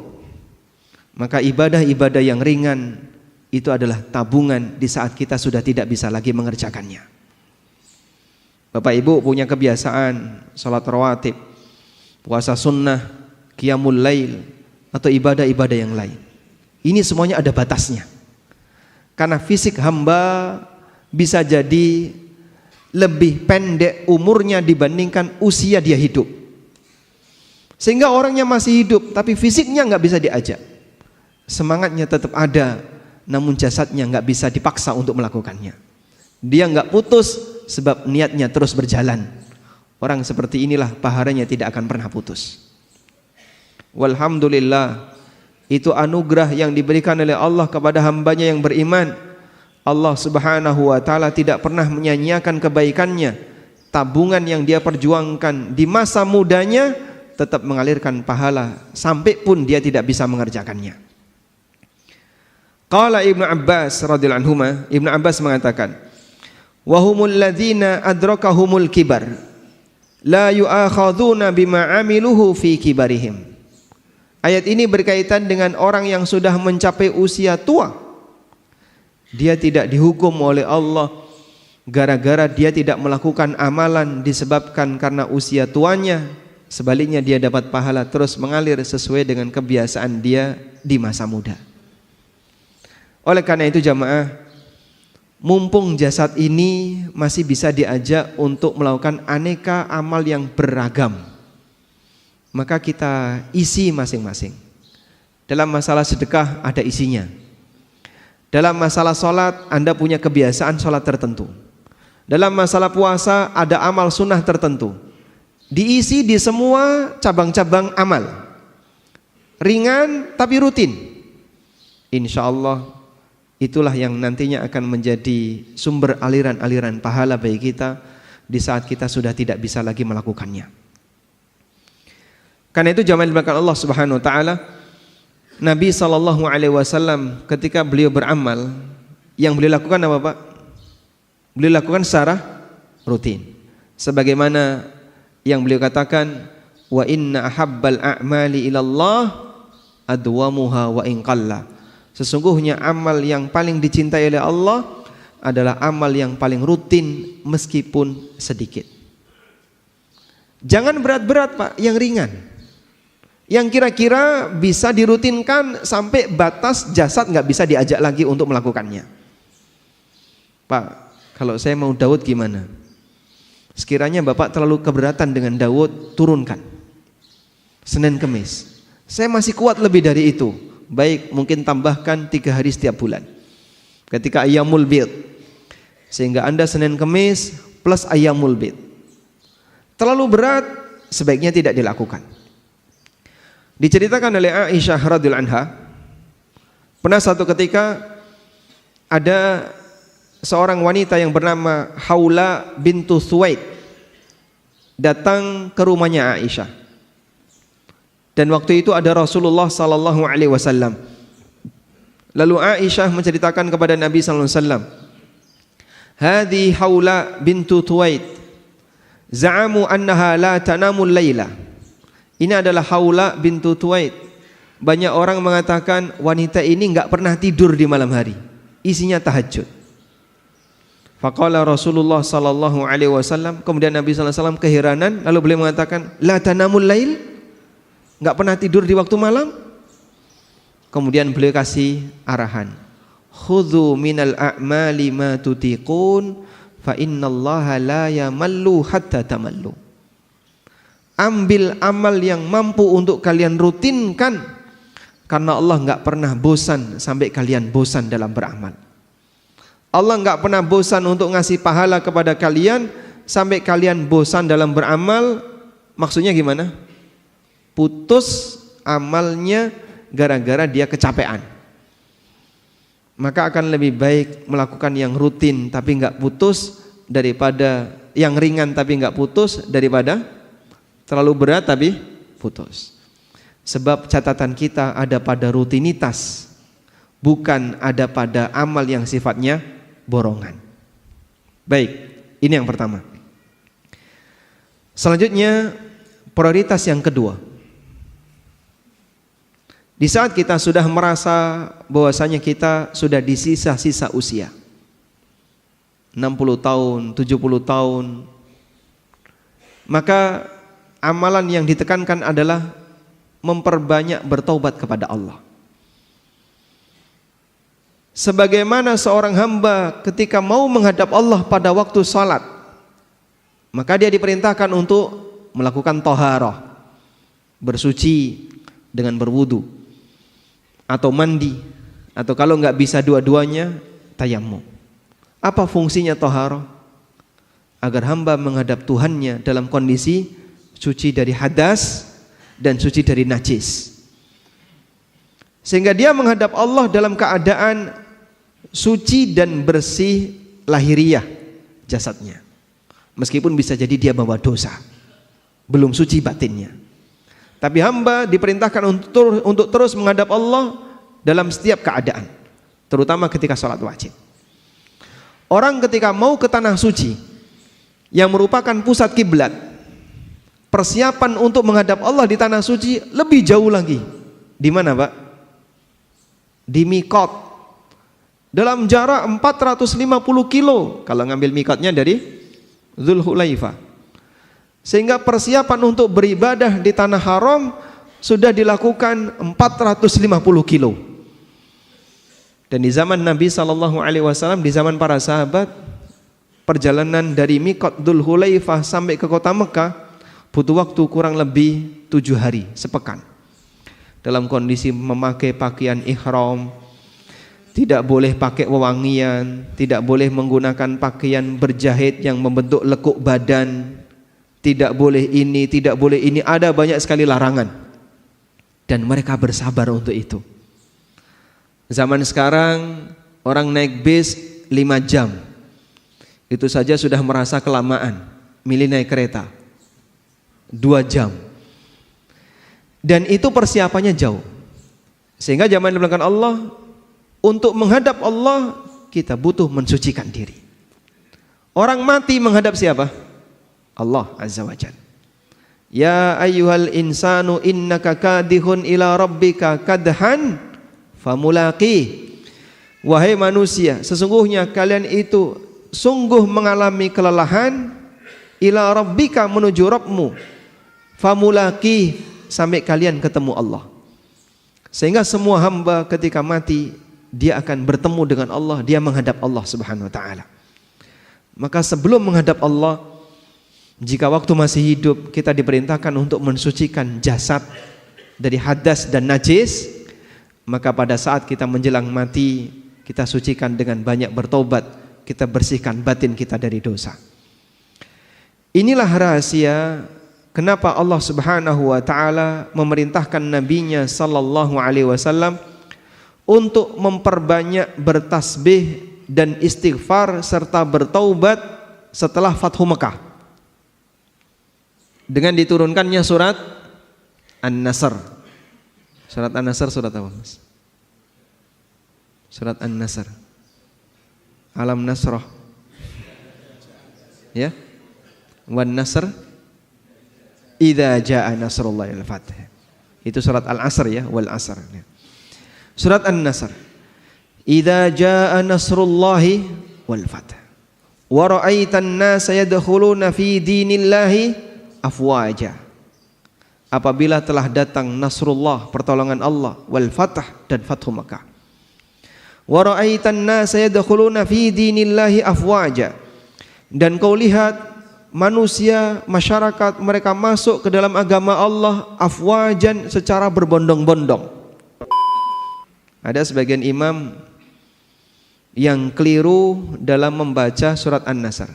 maka ibadah-ibadah yang ringan itu adalah tabungan di saat kita sudah tidak bisa lagi mengerjakannya. Bapak Ibu punya kebiasaan sholat rawatib, puasa sunnah, qiyamul lail, atau ibadah-ibadah yang lain. Ini semuanya ada batasnya. Karena fisik hamba bisa jadi lebih pendek umurnya dibandingkan usia dia hidup. Sehingga orangnya masih hidup tapi fisiknya nggak bisa diajak. Semangatnya tetap ada, namun jasadnya nggak bisa dipaksa untuk melakukannya. Dia nggak putus sebab niatnya terus berjalan. Orang seperti inilah pahalanya tidak akan pernah putus. Walhamdulillah, itu anugerah yang diberikan oleh Allah kepada hambanya yang beriman. Allah Subhanahu wa ta'ala tidak pernah menyia-nyiakan kebaikannya. Tabungan yang dia perjuangkan di masa mudanya tetap mengalirkan pahala sampai pun dia tidak bisa mengerjakannya. Qala Ibnu Abbas radhiyallahu anhuma, Ibnu Abbas mengatakan, wa humul ladzina adrakahumul kibar la yu'akhadzuna bima amiluhu fi kibarihim. Ayat ini berkaitan dengan orang yang sudah mencapai usia tua. Dia tidak dihukum oleh Allah gara-gara dia tidak melakukan amalan disebabkan karena usia tuanya. Sebaliknya dia dapat pahala terus mengalir sesuai dengan kebiasaan dia di masa muda. Oleh karena itu jamaah, mumpung jasad ini masih bisa diajak untuk melakukan aneka amal yang beragam, maka kita isi masing-masing. Dalam masalah sedekah ada isinya. Dalam masalah sholat Anda punya kebiasaan sholat tertentu. Dalam masalah puasa ada amal sunnah tertentu. Diisi di semua cabang-cabang amal. Ringan tapi rutin. Insya Allah itulah yang nantinya akan menjadi sumber aliran-aliran pahala bagi kita di saat kita sudah tidak bisa lagi melakukannya. Karena itu jamaah dimuliakan Allah Subhanahu wa taala, Nabi SAW ketika beliau beramal, yang beliau lakukan apa Pak? Beliau lakukan secara rutin. Sebagaimana yang beliau katakan, wa inna ahabbal a'mali ilallah adwamuha wa in qalla. Sesungguhnya amal yang paling dicintai oleh Allah adalah amal yang paling rutin meskipun sedikit. Jangan berat-berat Pak, yang ringan. Yang kira-kira bisa dirutinkan sampai batas jasad nggak bisa diajak lagi untuk melakukannya. Pak, kalau saya mau Daud gimana? Sekiranya Bapak terlalu keberatan dengan Daud, turunkan Senin Kemis. Saya masih kuat lebih dari itu. Baik, mungkin tambahkan 3 hari setiap bulan ketika Ayyamul Bid, sehingga Anda Senin Kemis plus Ayyamul Bid. Terlalu berat, sebaiknya tidak dilakukan. Diceritakan oleh Aisyah radhiyallahu anha, pernah satu ketika ada seorang wanita yang bernama Haula bintu Thuwaid datang ke rumahnya Aisyah. Dan waktu itu ada Rasulullah sallallahu alaihi wasallam. Lalu Aisyah menceritakan kepada Nabi sallallahu alaihi wasallam, "Hadhi Haula bintu Thuwaid, za'amu annaha la tanamul laila." Ini adalah Haula bintu Thuwaid. Banyak orang mengatakan wanita ini enggak pernah tidur di malam hari, isinya tahajud. Faqala Rasulullah sallallahu alaihi wasallam, kemudian Nabi sallallahu alaihi wasallam keheranan, lalu beliau mengatakan, "La tanamul lail?" Enggak pernah tidur di waktu malam? Kemudian beliau kasih arahan, "Khudzu minal a'mali ma tutiqun, fa innallaha la yamallu hatta tamallu." Ambil amal yang mampu untuk kalian rutinkan, karena Allah enggak pernah bosan sampai kalian bosan dalam beramal. Allah enggak pernah bosan untuk ngasih pahala kepada kalian sampai kalian bosan dalam beramal. Maksudnya gimana? Putus amalnya gara-gara dia kecapean. maka akan lebih baik melakukan yang rutin tapi nggak putus daripada yang ringan tapi nggak putus daripada terlalu berat tapi putus. Sebab catatan kita ada pada rutinitas, bukan ada pada amal yang sifatnya borongan. Baik, ini yang pertama. Selanjutnya, prioritas yang kedua. Di saat kita sudah merasa bahwasanya kita sudah di sisa-sisa usia 60 tahun, 70 tahun, maka amalan yang ditekankan adalah memperbanyak bertaubat kepada Allah. Sebagaimana seorang hamba ketika mau menghadap Allah pada waktu salat, maka dia diperintahkan untuk melakukan taharah, bersuci dengan berwudu atau mandi, atau kalau nggak bisa dua-duanya, tayammum. Apa fungsinya taharah? Agar hamba menghadap Tuhannya dalam kondisi suci dari hadas dan suci dari najis, sehingga dia menghadap Allah dalam keadaan suci dan bersih lahiriah jasadnya, meskipun bisa jadi dia bawa dosa, belum suci batinnya. Tapi hamba diperintahkan untuk terus menghadap Allah dalam setiap keadaan, terutama ketika sholat wajib. Orang ketika mau ke tanah suci yang merupakan pusat kiblat, persiapan untuk menghadap Allah di tanah suci lebih jauh lagi. Di mana, Pak? Di mikot, dalam jarak 450 kilo kalau ngambil mikotnya dari Dzulhulaifah. Sehingga persiapan untuk beribadah di tanah haram sudah dilakukan 450 kilo. Dan di zaman Nabi SAW, di zaman para sahabat, perjalanan dari mikot Dzulhulaifah sampai ke kota Mekah butuh waktu kurang lebih 7 hari, sepekan. Dalam kondisi memakai pakaian ihram, tidak boleh pakai wewangian, tidak boleh menggunakan pakaian berjahit yang membentuk lekuk badan, tidak boleh ini, tidak boleh ini, ada banyak sekali larangan. Dan mereka bersabar untuk itu. Zaman sekarang orang naik bis 5 jam, itu saja sudah merasa kelamaan. Milih naik kereta 2 jam, dan itu persiapannya jauh. Sehingga zaman dibelakang Allah, untuk menghadap Allah kita butuh mensucikan diri. Orang mati menghadap siapa? Allah Azza wa Jalla. Ya ayyuhal insanu innaka kadihun ila rabbika kadhan famulaqi. Wahai manusia, sesungguhnya kalian itu sungguh mengalami kelelahan ila rabbika, menuju Rabbmu, famulaqi, sampai kalian ketemu Allah. Sehingga semua hamba ketika mati dia akan bertemu dengan Allah, dia menghadap Allah Subhanahu wa taala. Maka sebelum menghadap Allah, jika waktu masih hidup, kita diperintahkan untuk mensucikan jasad dari hadas dan najis. Maka pada saat kita menjelang mati, kita sucikan dengan banyak bertobat, kita bersihkan batin kita dari dosa. Inilah rahasia kenapa Allah Subhanahu wa taala memerintahkan nabinya sallallahu alaihi wasallam untuk memperbanyak bertasbih dan istighfar serta bertaubat setelah Fathu Mekah, dengan diturunkannya surat An-Nasr. Surat An-Nasr surat apa, Mas? Surat An-Nasr. Alam Nasrah. Ya. Wan Nasr idza jaa nasrullahi wal fath. Itu surat Al-Asr ya, wal Asr. Surat An-Nasr. Idza jaa nasrullahi wal fath. Wa ra'aitan nasa yadkhuluna fi dinillahi afwaja. Apabila telah datang nasrullah, pertolongan Allah, wal fath, dan Fathu Makkah. Wa ra'aitan nasa yadkhuluna fi dinillahi afwaja. Dan kau lihat manusia, masyarakat, mereka masuk ke dalam agama Allah afwajan, secara berbondong-bondong. Ada sebagian imam yang keliru dalam membaca surat An-Nasr.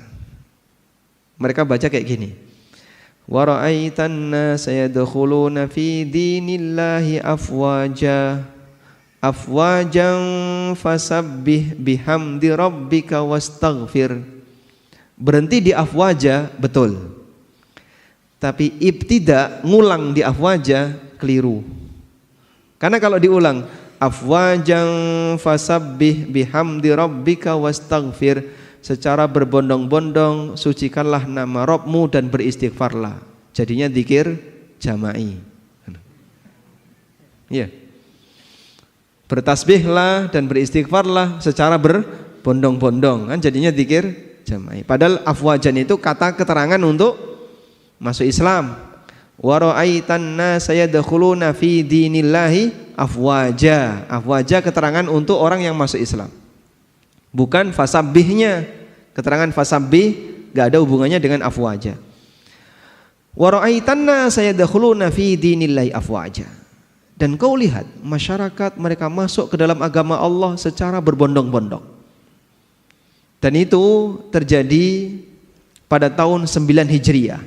Mereka baca kayak gini: wa ra'aitan nasa yadkhuluna fi dinillahi afwaja. afwajan fasabbih bihamdi rabbika wastaghfir. Berhenti di afwaja betul, tapi ibtida ngulang di afwaja keliru. Karena kalau diulang afwajan fasabbih bihamdi rabbika wastaghfir, secara berbondong-bondong sucikanlah nama Rabbmu dan beristighfarlah, jadinya zikir jama'i. Ya. Bertasbihlah dan beristighfarlah secara berbondong-bondong, kan jadinya zikir jama'i. Padahal afwajan itu kata keterangan untuk masuk Islam. Wa ra'aitan nasa yadkhuluna fi dinillahi afwaja. Afwaja keterangan untuk orang yang masuk Islam. Bukan fasabbihnya. Keterangan fasabbih enggak ada hubungannya dengan afwaja. Wa ra'aitan nasa yadkhuluna fi dinillahi afwaja. Dan kau lihat masyarakat mereka masuk ke dalam agama Allah secara berbondong-bondong. Dan itu terjadi pada tahun 9 Hijriah,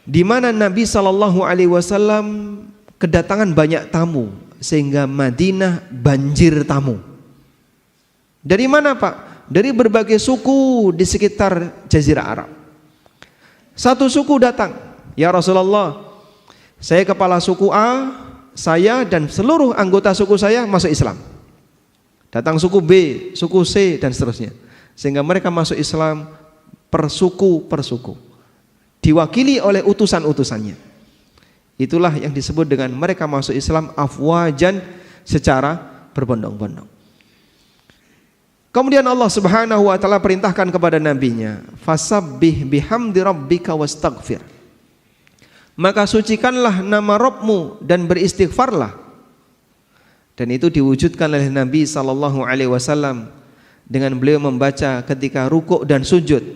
di mana Nabi SAW kedatangan banyak tamu sehingga Madinah banjir tamu. Dari mana Pak? Dari berbagai suku di sekitar Jazirah Arab. Satu suku datang, ya Rasulullah, saya kepala suku A, saya dan seluruh anggota suku saya masuk Islam. Datang suku B, suku C dan seterusnya, sehingga mereka masuk Islam per suku, diwakili oleh utusan-utusannya. Itulah yang disebut dengan mereka masuk Islam afwajan, secara berbondong-bondong. Kemudian Allah Subhanahu wa taala perintahkan kepada nabinya, fasabbih bihamdi rabbika wastaghfir. Maka sucikanlah nama Rabbmu dan beristighfarlah. Dan itu diwujudkan oleh Nabi sallallahu alaihi wasallam dengan beliau membaca ketika rukuk dan sujud,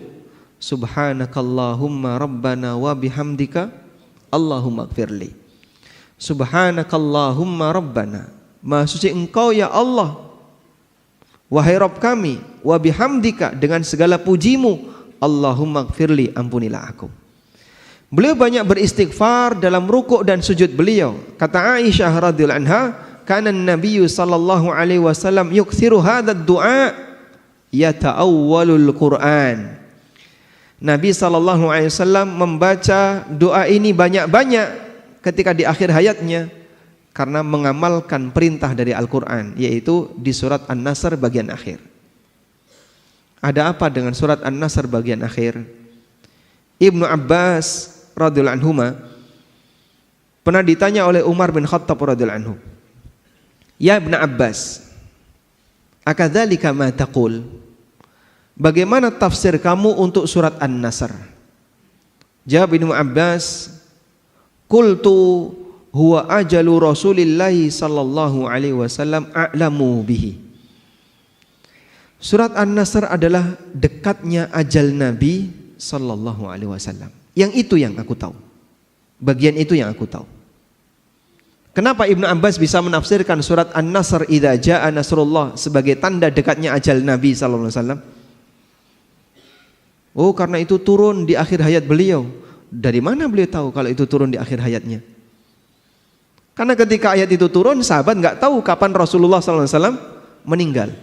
subhanakallahumma rabbana wa bihamdika Allahumma gfirli. Subhanakallahumma rabbana, maha suci engkau ya Allah, wahai Rabb kami, wa bihamdika, dengan segala pujimu, Allahumma gfirli, ampunilah aku. Beliau banyak beristighfar dalam rukuk dan sujud beliau. Kata Aisyah radhiyallahu anha, kana an-nabiy sallallahu alaihi wasallam yukthiru hadzal du'a yata'awwalul Qur'an. Nabi SAW membaca doa ini banyak-banyak ketika di akhir hayatnya karena mengamalkan perintah dari Al-Quran, yaitu di surat An-Nasr bagian akhir. Ada apa dengan surat An-Nasr bagian akhir? Ibnu Abbas radhiyallahu anhuma pernah ditanya oleh Umar bin Khattab radhiyallahu anhu, ya Ibnu Abbas, akadzalika ma taqul? Bagaimana tafsir kamu untuk surat An-Nasr? Jawab Ibnu Abbas, qultu huwa ajalu Rasulillahi sallallahu alaihi wasallam a'lamu bihi. Surat An-Nasr adalah dekatnya ajal Nabi sallallahu alaihi wasallam. Yang itu yang aku tahu. Bagian itu yang aku tahu. Kenapa Ibnu Abbas bisa menafsirkan surat An-Nasr idza jaa nasrullah sebagai tanda dekatnya ajal Nabi sallallahu alaihi wasallam? Oh, karena itu turun di akhir hayat beliau. Dari mana beliau tahu kalau itu turun di akhir hayatnya? Karena ketika ayat itu turun, sahabat nggak tahu kapan Rasulullah SAW meninggal.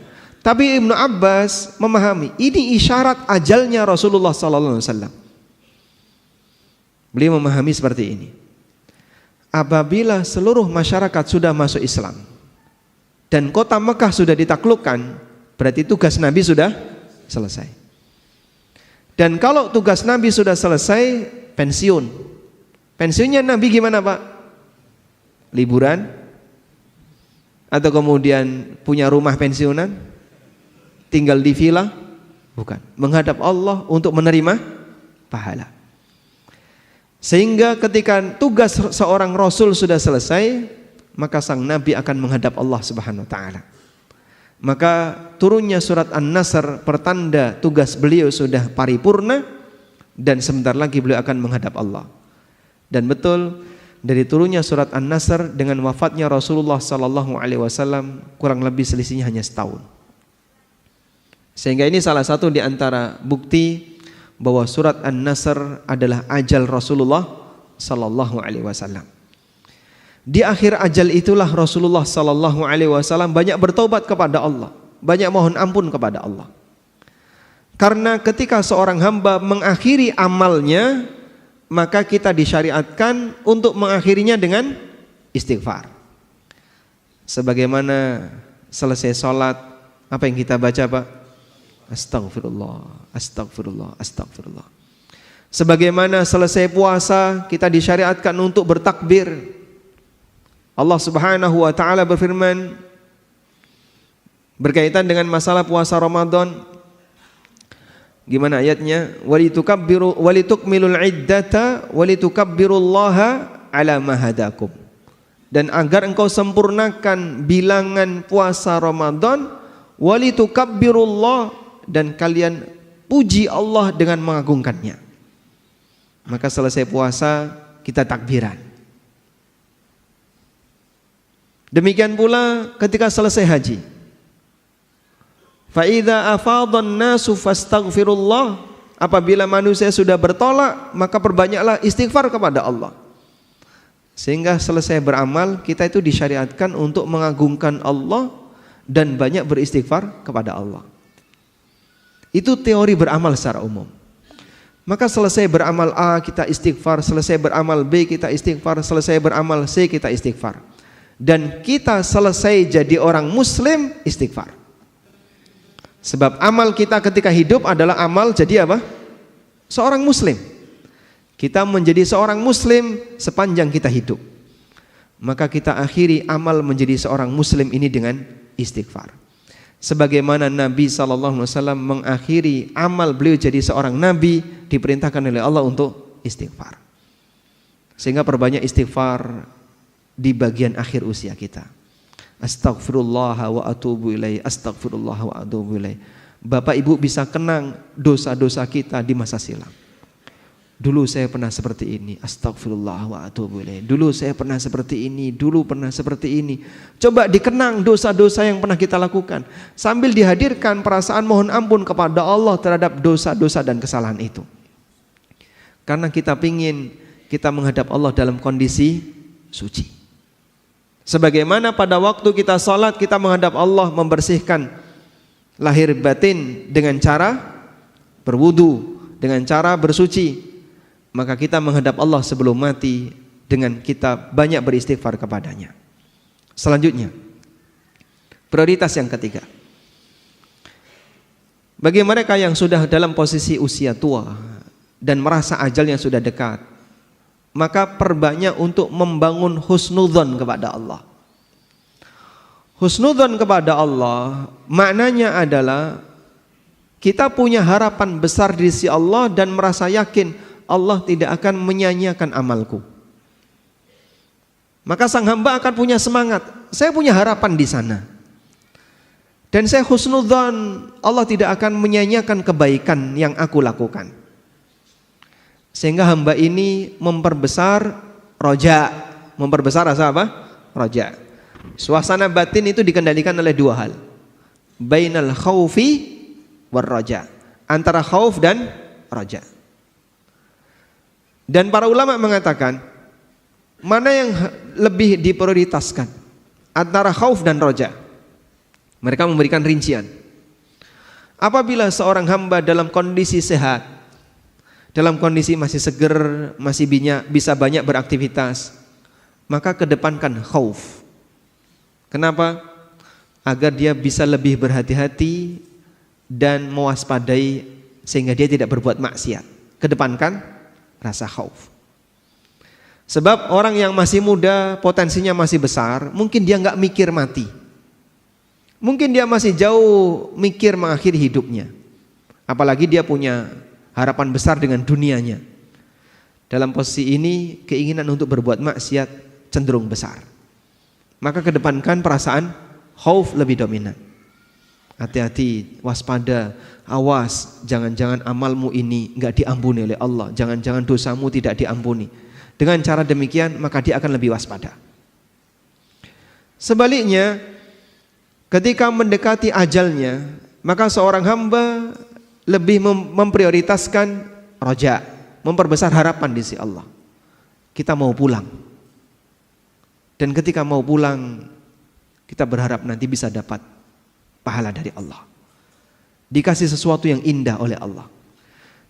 Tapi Ibnu Abbas memahami ini isyarat ajalnya Rasulullah SAW. Beliau memahami seperti ini. Apabila seluruh masyarakat sudah masuk Islam dan kota Mekah sudah ditaklukkan, berarti tugas Nabi sudah selesai. Dan kalau tugas Nabi sudah selesai, pensiun. Pensiunnya Nabi gimana Pak? Liburan? Atau kemudian punya rumah pensiunan? Tinggal di villa? Bukan. Menghadap Allah untuk menerima pahala. Sehingga ketika tugas seorang Rasul sudah selesai, maka sang Nabi akan menghadap Allah Subhanahu wa ta'ala. Maka turunnya surat An-Nasr pertanda tugas beliau sudah paripurna dan sebentar lagi beliau akan menghadap Allah. Dan betul, dari turunnya surat An-Nasr dengan wafatnya Rasulullah sallallahu alaihi wasallam kurang lebih selisihnya hanya setahun. Sehingga ini salah satu di antara bukti bahwa surat An-Nasr adalah ajal Rasulullah sallallahu alaihi wasallam. Di akhir ajal itulah Rasulullah sallallahu alaihi wasallam banyak bertobat kepada Allah, banyak mohon ampun kepada Allah. Karena ketika seorang hamba mengakhiri amalnya, maka kita disyariatkan untuk mengakhirinya dengan istighfar. Sebagaimana selesai sholat, apa yang kita baca, Pak? Astagfirullah, astagfirullah, astagfirullah. Sebagaimana selesai puasa, kita disyariatkan untuk bertakbir. Allah Subhanahu wa taala berfirman berkaitan dengan masalah puasa Ramadan. Gimana ayatnya? Walitukabbiru walitukmilul iddata walitukabbirullaha ala ma hadakum. Dan agar engkau sempurnakan bilangan puasa Ramadan, walitukabbirullah, dan kalian puji Allah dengan mengagungkannya. Maka selesai puasa kita takbiran. Demikian pula ketika selesai haji. Fa idza afadhan nasu fastaghfirullah, apabila manusia sudah bertolak, maka perbanyaklah istighfar kepada Allah. Sehingga selesai beramal, kita itu disyariatkan untuk mengagungkan Allah dan banyak beristighfar kepada Allah. Itu teori beramal secara umum. Maka selesai beramal A kita istighfar, selesai beramal B kita istighfar, selesai beramal C kita istighfar. Dan kita selesai jadi orang muslim istighfar. Sebab amal kita ketika hidup adalah amal jadi apa? Seorang muslim. Kita menjadi seorang muslim sepanjang kita hidup. Maka kita akhiri amal menjadi seorang muslim ini dengan istighfar. Sebagaimana Nabi SAW mengakhiri amal beliau jadi seorang nabi, diperintahkan oleh Allah untuk istighfar. Sehingga perbanyak istighfar di bagian akhir usia kita. Astaghfirullah wa atubu ilaih, astaghfirullah wa atubu ilaih. Bapak Ibu bisa kenang dosa-dosa kita di masa silam. Dulu saya pernah seperti ini, astaghfirullah wa atubu ilaih. Dulu saya pernah seperti ini, dulu pernah seperti ini. Coba dikenang dosa-dosa yang pernah kita lakukan, sambil dihadirkan perasaan mohon ampun kepada Allah terhadap dosa-dosa dan kesalahan itu. Karena kita ingin kita menghadap Allah dalam kondisi suci. Sebagaimana pada waktu kita salat, kita menghadap Allah membersihkan lahir batin dengan cara berwudu, dengan cara bersuci. Maka kita menghadap Allah sebelum mati dengan kita banyak beristighfar kepadanya. Selanjutnya, prioritas yang ketiga. Bagi mereka yang sudah dalam posisi usia tua dan merasa ajalnya sudah dekat, maka perbanyak untuk membangun husnudzon kepada Allah. Husnudzon kepada Allah maknanya adalah kita punya harapan besar di sisi Allah dan merasa yakin Allah tidak akan menyia-nyiakan amalku. Maka sang hamba akan punya semangat, saya punya harapan di sana. Dan saya husnudzon Allah tidak akan menyia-nyiakan kebaikan yang aku lakukan. Sehingga hamba ini memperbesar roja. Memperbesar rasa apa? Roja. Suasana batin itu dikendalikan oleh dua hal. Bainal khaufi war roja. Antara khauf dan roja. Dan para ulama mengatakan, mana yang lebih diprioritaskan antara khauf dan roja? Mereka memberikan rincian. Apabila seorang hamba dalam kondisi sehat, dalam kondisi masih seger, masih bisa banyak beraktivitas, maka kedepankan khauf. Kenapa? Agar dia bisa lebih berhati-hati dan mewaspadai sehingga dia tidak berbuat maksiat. Kedepankan rasa khauf. Sebab orang yang masih muda, potensinya masih besar, mungkin dia nggak mikir mati. Mungkin dia masih jauh mikir mengakhiri hidupnya. Apalagi dia punya harapan besar dengan dunianya. Dalam posisi ini keinginan untuk berbuat maksiat cenderung besar. Maka kedepankan perasaan khauf lebih dominan. Hati-hati, waspada, awas, jangan-jangan amalmu ini enggak diampuni oleh Allah, jangan-jangan dosamu tidak diampuni. Dengan cara demikian maka dia akan lebih waspada. Sebaliknya, ketika mendekati ajalnya, maka seorang hamba lebih memprioritaskan roja, memperbesar harapan di sisi Allah. Kita mau pulang. Dan ketika mau pulang, kita berharap nanti bisa dapat pahala dari Allah. Dikasih sesuatu yang indah oleh Allah.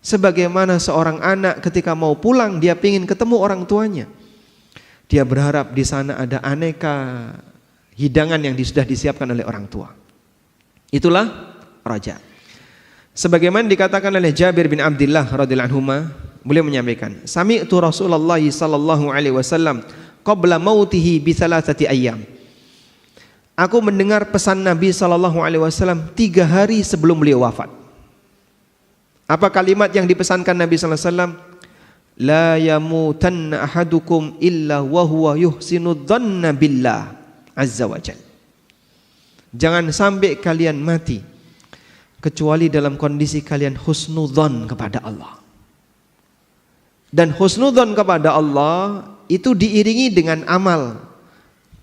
Sebagaimana seorang anak ketika mau pulang, dia ingin ketemu orang tuanya. Dia berharap di sana ada aneka hidangan yang sudah disiapkan oleh orang tua. Itulah raja. Sebagaimana dikatakan oleh Jabir bin Abdullah radhiyallahu anhu, beliau menyampaikan, "Sami'tu Rasulullah sallallahu alaihi wasallam qabla mautihi bi thalathati ayyam." Aku mendengar pesan Nabi sallallahu alaihi wasallam 3 hari sebelum beliau wafat. Apa kalimat yang dipesankan Nabi sallallahu alaihi wasallam? La yamutanna ahadukum illa wa huwa yuhsinu dhanna billah azza wa jalla. Jangan sampai kalian mati kecuali dalam kondisi kalian husnudzon kepada Allah. Dan husnudzon kepada Allah itu diiringi dengan amal.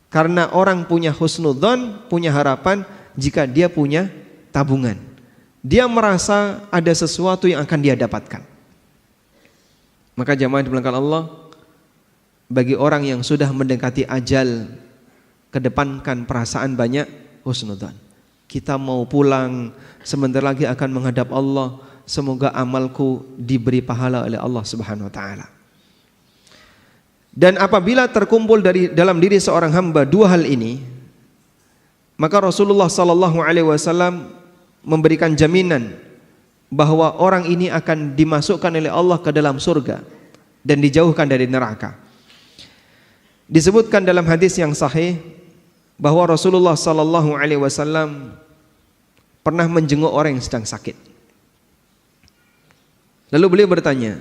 Karena orang punya husnudzon, punya harapan jika dia punya tabungan. Dia merasa ada sesuatu yang akan dia dapatkan. Maka jamaah dimuliakan Allah, bagi orang yang sudah mendekati ajal, kedepankan perasaan banyak husnudzon. Kita mau pulang, sebentar lagi akan menghadap Allah. Semoga amalku diberi pahala oleh Allah Subhanahu wa taala. Dan apabila terkumpul dalam diri seorang hamba 2 hal ini, maka Rasulullah sallallahu alaihi wasallam memberikan jaminan bahwa orang ini akan dimasukkan oleh Allah ke dalam surga dan dijauhkan dari neraka. Disebutkan dalam hadis yang sahih bahwa Rasulullah sallallahu alaihi wasallam pernah menjenguk orang yang sedang sakit. Lalu beliau bertanya,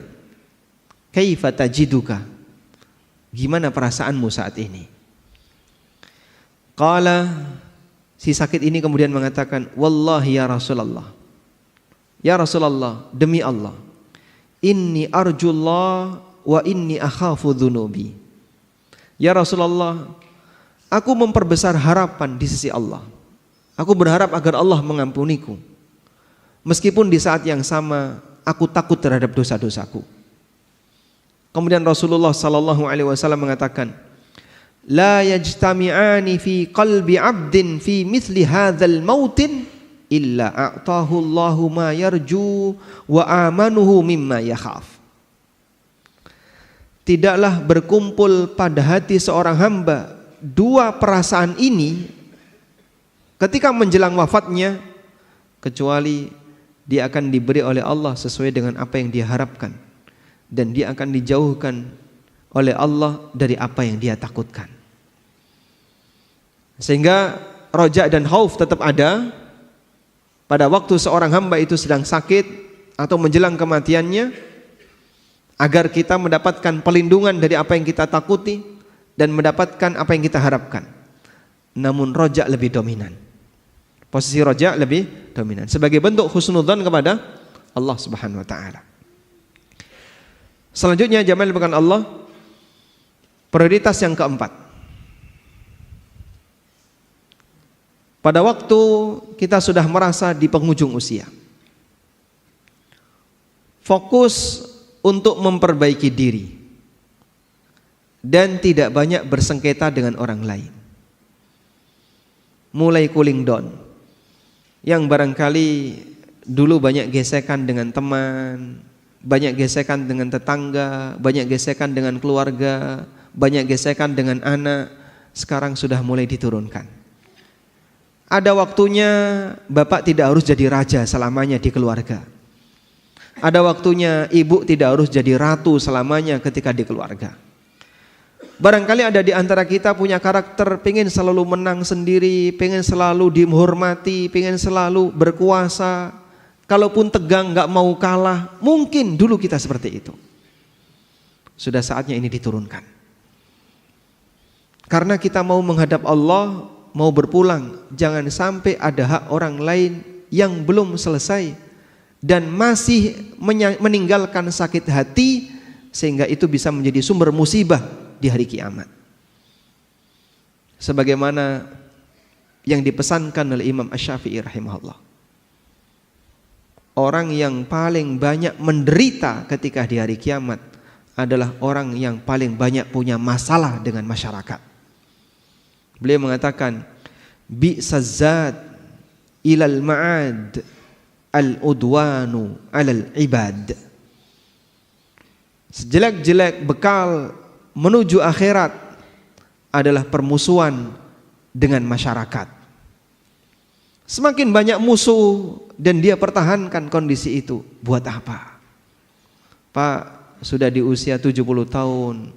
"Kaifa tajiduka?" Gimana perasaanmu saat ini? Qala, si sakit ini kemudian mengatakan, "Wallahi ya Rasulullah. Ya Rasulullah, demi Allah, inni arjullah wa inni akhafu dzunubi." Ya Rasulullah, aku memperbesar harapan di sisi Allah. Aku berharap agar Allah mengampuniku. Meskipun di saat yang sama aku takut terhadap dosa-dosaku. Kemudian Rasulullah sallallahu alaihi wasallam mengatakan, "La yajtami'ani fi qalbi 'abdin fi mithli hadzal mautin illa a'tahu Allahu ma yarju wa amanuhu mimma yakhaf." Tidaklah berkumpul pada hati seorang hamba 2 perasaan ini ketika menjelang wafatnya, kecuali dia akan diberi oleh Allah sesuai dengan apa yang dia harapkan, dan dia akan dijauhkan oleh Allah dari apa yang dia takutkan. Sehingga roja dan khauf tetap ada pada waktu seorang hamba itu sedang sakit atau menjelang kematiannya, agar kita mendapatkan perlindungan dari apa yang kita takuti dan mendapatkan apa yang kita harapkan. Namun roja lebih dominan. Posisi roja lebih dominan sebagai bentuk husnudzon kepada Allah Subhanahu wa taala. Selanjutnya jamaah bukan Allah, prioritas yang keempat. Pada waktu kita sudah merasa di penghujung usia, fokus untuk memperbaiki diri dan tidak banyak bersengketa dengan orang lain. Mulai cooling down. Yang barangkali dulu banyak gesekan dengan teman, banyak gesekan dengan tetangga, banyak gesekan dengan keluarga, banyak gesekan dengan anak, sekarang sudah mulai diturunkan. Ada waktunya bapak tidak harus jadi raja selamanya di keluarga. Ada waktunya ibu tidak harus jadi ratu selamanya ketika di keluarga. Barangkali ada di antara kita punya karakter pengen selalu menang sendiri, pengen selalu dihormati, pengen selalu berkuasa. Kalaupun tegang gak mau kalah, mungkin dulu kita seperti itu. Sudah saatnya ini diturunkan. Karena kita mau menghadap Allah, mau berpulang, jangan sampai ada hak orang lain yang belum selesai dan masih meninggalkan sakit hati, sehingga itu bisa menjadi sumber musibah di hari kiamat. Sebagaimana yang dipesankan oleh Imam Asy-Syafi'i rahimahullah, orang yang paling banyak menderita ketika di hari kiamat adalah orang yang paling banyak punya masalah dengan masyarakat. Beliau mengatakan, bi'sazzat ilal ma'ad al-udwanu alal ibad. Sejelek-jelek bekal menuju akhirat adalah permusuhan dengan masyarakat. Semakin banyak musuh dan dia pertahankan kondisi itu, buat apa? Pak, sudah di usia 70 tahun,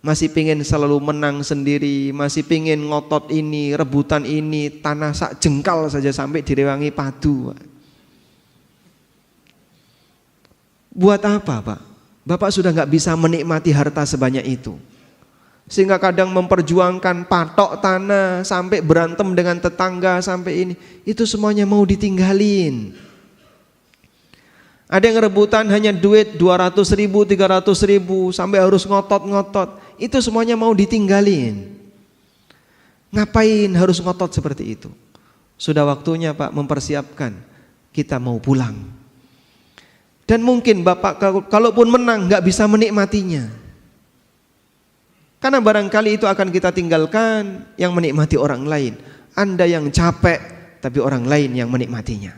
masih pingin selalu menang sendiri, masih pingin ngotot ini, rebutan ini, tanah sak jengkal saja sampai direwangi padu. Buat apa, Pak? Bapak sudah nggak bisa menikmati harta sebanyak itu, sehingga kadang memperjuangkan patok tanah sampai berantem dengan tetangga sampai ini. Itu semuanya mau ditinggalin. Ada yang rebutan hanya duit 200.000, 300.000 sampai harus ngotot-ngotot. Itu semuanya mau ditinggalin. Ngapain harus ngotot seperti itu? Sudah waktunya, Pak, mempersiapkan. Kita mau pulang. Dan mungkin Bapak kalaupun menang gak bisa menikmatinya. Karena barangkali itu akan kita tinggalkan, yang menikmati orang lain. Anda yang capek, tapi orang lain yang menikmatinya.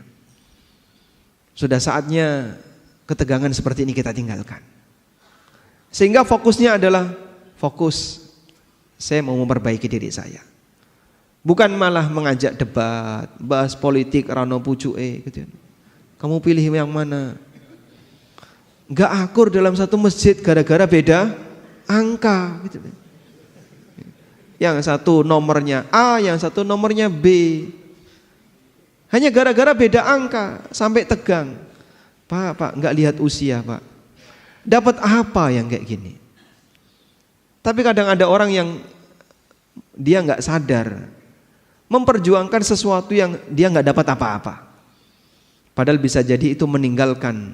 Sudah saatnya ketegangan seperti ini kita tinggalkan. Sehingga fokusnya adalah fokus, saya mau memperbaiki diri saya. Bukan malah mengajak debat, bahas politik, rano pucuke gitu. Kamu pilih yang mana? Gak akur dalam satu masjid gara-gara beda angka gitu. Yang satu nomornya A, yang satu nomornya B. Hanya gara-gara beda angka sampai tegang. Pak, gak lihat usia, Pak. Dapat apa yang kayak gini? Tapi kadang ada orang yang dia gak sadar, memperjuangkan sesuatu yang dia gak dapat apa-apa. Padahal bisa jadi itu meninggalkan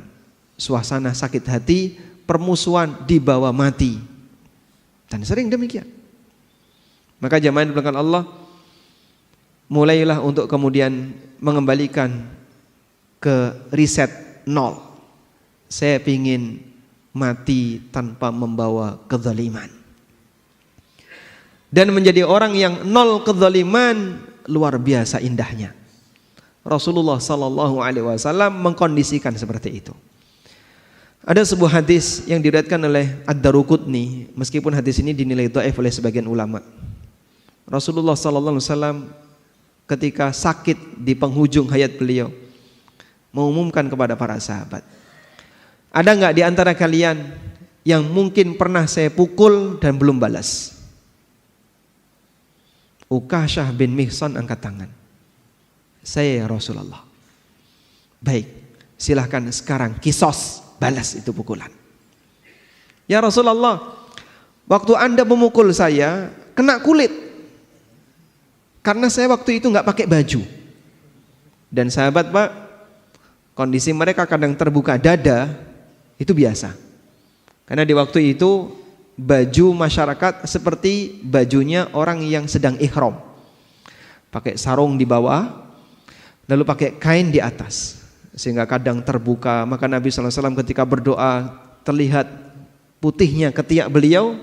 suasana sakit hati, permusuhan dibawa mati. Dan sering demikian. Maka jamaah yang dimuliakan Allah, mulailah untuk kemudian mengembalikan ke riset nol. Saya ingin mati tanpa membawa kezaliman. Dan menjadi orang yang nol kezaliman luar biasa indahnya. Rasulullah sallallahu alaihi wasallam mengkondisikan seperti itu. Ada sebuah hadis yang diriwayatkan oleh Ad-Daruqutni, meskipun hadis ini dinilai dhaif oleh sebagian ulama. Rasulullah sallallahu alaihi wasallam ketika sakit di penghujung hayat beliau mengumumkan kepada para sahabat, ada enggak di antara kalian yang mungkin pernah saya pukul dan belum balas? Ukasyah bin Mihsan angkat tangan. Saya, ya Rasulullah. Baik, silahkan sekarang kisos, balas itu pukulan. Ya Rasulullah, waktu Anda memukul saya kena kulit, karena saya waktu itu nggak pakai baju. Dan sahabat, Pak, kondisi mereka kadang terbuka dada, itu biasa. Karena di waktu itu baju masyarakat seperti bajunya orang yang sedang ihram, pakai sarung di bawah, lalu pakai kain di atas, sehingga kadang terbuka. Maka Nabi SAW ketika berdoa terlihat putihnya ketiak beliau,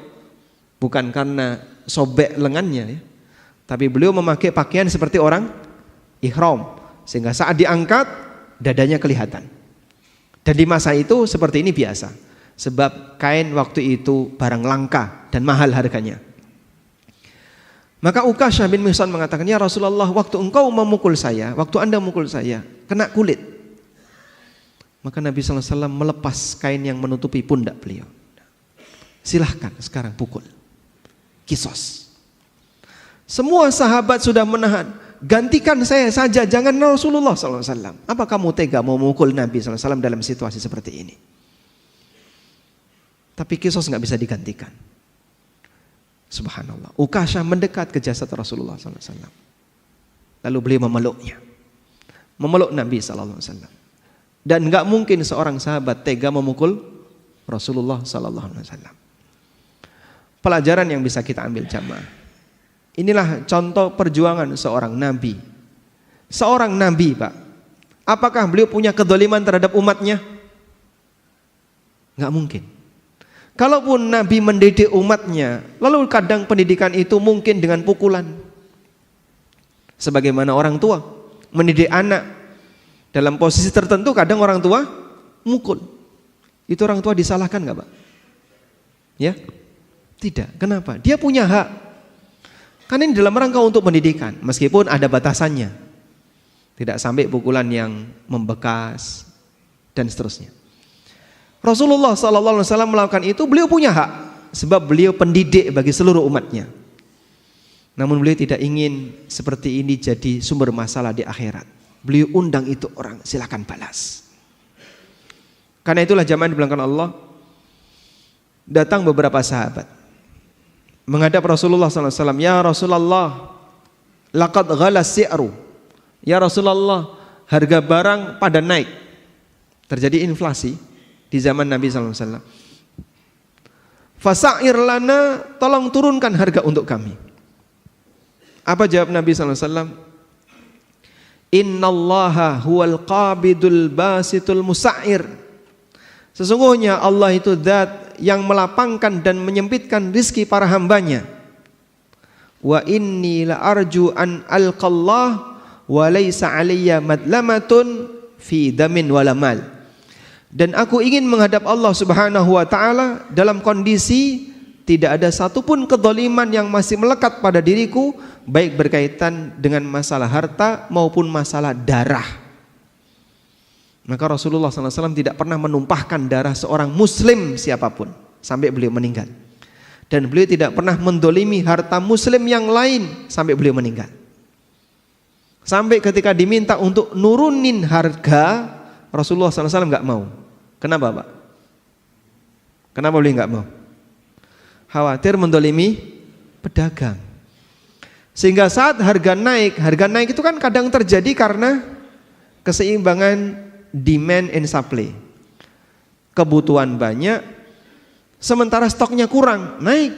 bukan karena sobek lengannya ya, tapi beliau memakai pakaian seperti orang ihram, sehingga saat diangkat dadanya kelihatan. Dan di masa itu seperti ini biasa, sebab kain waktu itu barang langka dan mahal harganya. Maka Ukasyah bin Mihsan mengatakan, ya Rasulullah, waktu engkau memukul saya, waktu Anda memukul saya, kena kulit. Maka Nabi SAW melepas kain yang menutupi pundak beliau. Silahkan sekarang pukul, kisos. Semua sahabat sudah menahan, gantikan saya saja, jangan Rasulullah SAW. Apa kamu tega mau memukul Nabi SAW dalam situasi seperti ini? Tapi kisos gak bisa digantikan. Subhanallah. Ukasyah mendekat ke jasad Rasulullah SAW. Lalu beliau memeluknya, memeluk Nabi SAW. Dan gak mungkin seorang sahabat tega memukul Rasulullah SAW. Pelajaran yang bisa kita ambil jamaah, inilah contoh perjuangan seorang Nabi. Seorang Nabi, Pak, apakah beliau punya kedzaliman terhadap umatnya? Gak mungkin. Kalaupun Nabi mendidik umatnya, lalu kadang pendidikan itu mungkin dengan pukulan. Sebagaimana orang tua mendidik anak dalam posisi tertentu, kadang orang tua mukul. Itu orang tua disalahkan nggak, Pak? Ya? Tidak. Kenapa? Dia punya hak. Kan ini dalam rangka untuk pendidikan, meskipun ada batasannya. Tidak sampai pukulan yang membekas dan seterusnya. Rasulullah SAW melakukan itu, beliau punya hak sebab beliau pendidik bagi seluruh umatnya. Namun beliau tidak ingin seperti ini jadi sumber masalah di akhirat. Beliau undang itu orang, silakan balas. Karena itulah jamaah dibilangkan Allah, datang beberapa sahabat menghadap Rasulullah SAW. Ya Rasulullah, laqad ghala si'ru. Ya Rasulullah, harga barang pada naik. Terjadi inflasi di zaman Nabi SAW. Fasa'ir lana, tolong turunkan harga untuk kami. Apa jawab Nabi SAW? Innallaha huwal qabidul basitul musa'ir. Sesungguhnya Allah itu zat yang melapangkan dan menyempitkan rizki para hambanya. Wa inni la arju an alqallah wa laysa alayya madlamatun fi damin wala mal. Dan aku ingin menghadap Allah Subhanahu wa ta'ala dalam kondisi tidak ada satupun kedzaliman yang masih melekat pada diriku, baik berkaitan dengan masalah harta maupun masalah darah. Maka Rasulullah SAW tidak pernah menumpahkan darah seorang muslim siapapun sampai beliau meninggal. Dan beliau tidak pernah mendolimi harta muslim yang lain sampai beliau meninggal. Sampai ketika diminta untuk nurunin harga, Rasulullah SAW nggak mau. Kenapa, Pak? Kenapa beliau nggak mau? Khawatir mendolimi pedagang. Sehingga saat harga naik itu kan kadang terjadi karena keseimbangan demand and supply. Kebutuhan banyak, sementara stoknya kurang, naik.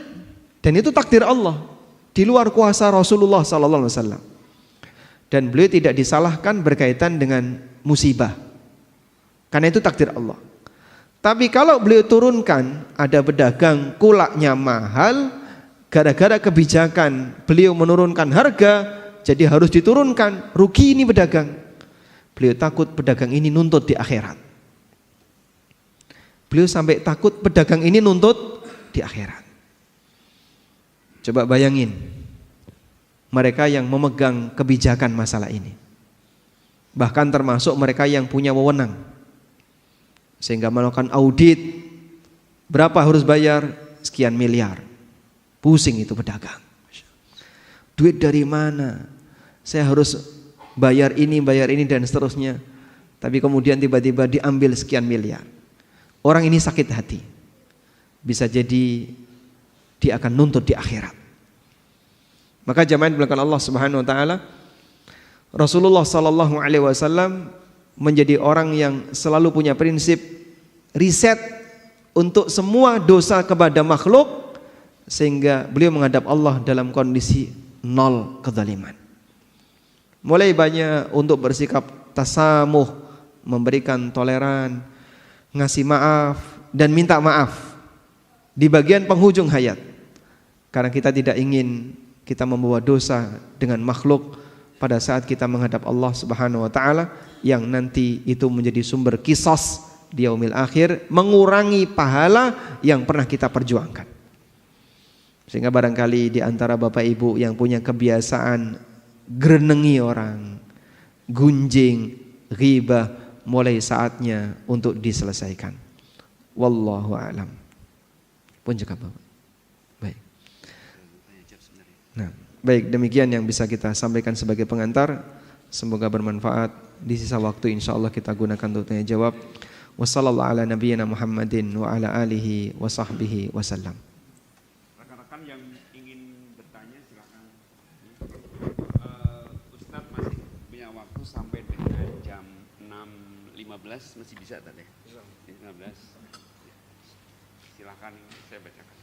Dan itu takdir Allah, di luar kuasa Rasulullah SAW. Dan beliau tidak disalahkan berkaitan dengan musibah, karena itu takdir Allah. Tapi kalau beliau turunkan, ada pedagang kulaknya mahal, gara-gara kebijakan beliau menurunkan harga, jadi harus diturunkan, rugi ini pedagang. Beliau takut pedagang ini nuntut di akhirat. Beliau sampai takut pedagang ini nuntut di akhirat. Coba bayangin, mereka yang memegang kebijakan masalah ini, bahkan termasuk mereka yang punya wewenang, sehingga melakukan audit, berapa harus bayar? Sekian miliar. Pusing itu pedagang. Duit dari mana? Saya harus bayar ini dan seterusnya. Tapi kemudian tiba-tiba diambil sekian miliar. Orang ini sakit hati. Bisa jadi dia akan nuntut di akhirat. Maka jamaah belakang Allah Subhanahu wa taala, Rasulullah sallallahu alaihi wasallam menjadi orang yang selalu punya prinsip riset untuk semua dosa kepada makhluk, sehingga beliau menghadap Allah dalam kondisi nol kezaliman. Mulai banyak untuk bersikap tasamuh, memberikan toleran, ngasih maaf dan minta maaf di bagian penghujung hayat. Karena kita tidak ingin kita membawa dosa dengan makhluk pada saat kita menghadap Allah Subhanahu wa taala, yang nanti itu menjadi sumber qisas di yaumil akhir, mengurangi pahala yang pernah kita perjuangkan. Sehingga barangkali di antara Bapak Ibu yang punya kebiasaan grenengi orang, gunjing, ghibah, mulai saatnya untuk diselesaikan. Wallahu a'lam. Pun juga Bapak. Baik. Nah, baik, demikian yang bisa kita sampaikan sebagai pengantar. Semoga bermanfaat. Di sisa waktu insyaallah kita gunakan untuk tanya jawab. Wassallallahu ala nabiyyina Muhammadin wa ala alihi wa sahbihi wasallam. Rekan-rekan yang ingin bertanya silakan. Ustadz masih punya waktu sampai dengan jam 6.15, masih bisa tadi? 15. Silakan, saya bacakan.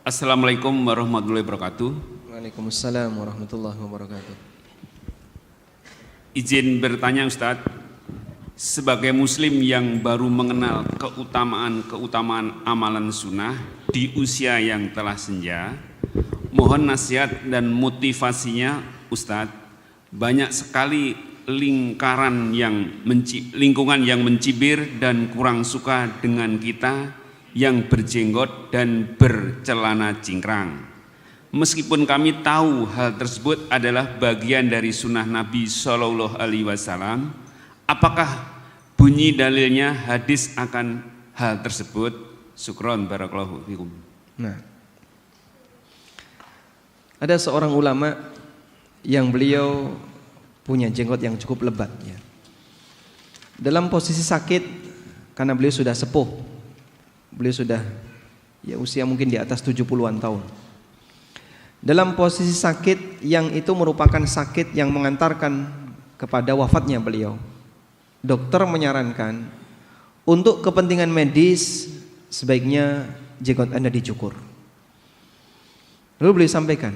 Assalamualaikum warahmatullahi wabarakatuh. Waalaikumsalam warahmatullahi wabarakatuh. Izin bertanya Ustadz, sebagai muslim yang baru mengenal keutamaan amalan sunnah di usia yang telah senja, mohon nasihat dan motivasinya Ustadz. Banyak sekali lingkungan yang mencibir dan kurang suka dengan kita yang berjenggot dan bercelana cingkrang. Meskipun kami tahu hal tersebut adalah bagian dari sunnah Nabi Shallallahu Alaihi Wasallam, apakah bunyi dalilnya hadis akan hal tersebut? Syukron barakallahu fikum. Nah, ada seorang ulama yang beliau punya jenggot yang cukup lebat ya. Dalam posisi sakit karena beliau sudah sepuh, beliau sudah ya usia mungkin di atas 70-an tahun. Dalam posisi sakit yang itu merupakan sakit yang mengantarkan kepada wafatnya beliau, dokter menyarankan untuk kepentingan medis sebaiknya jenggot Anda dicukur. Lalu beliau sampaikan,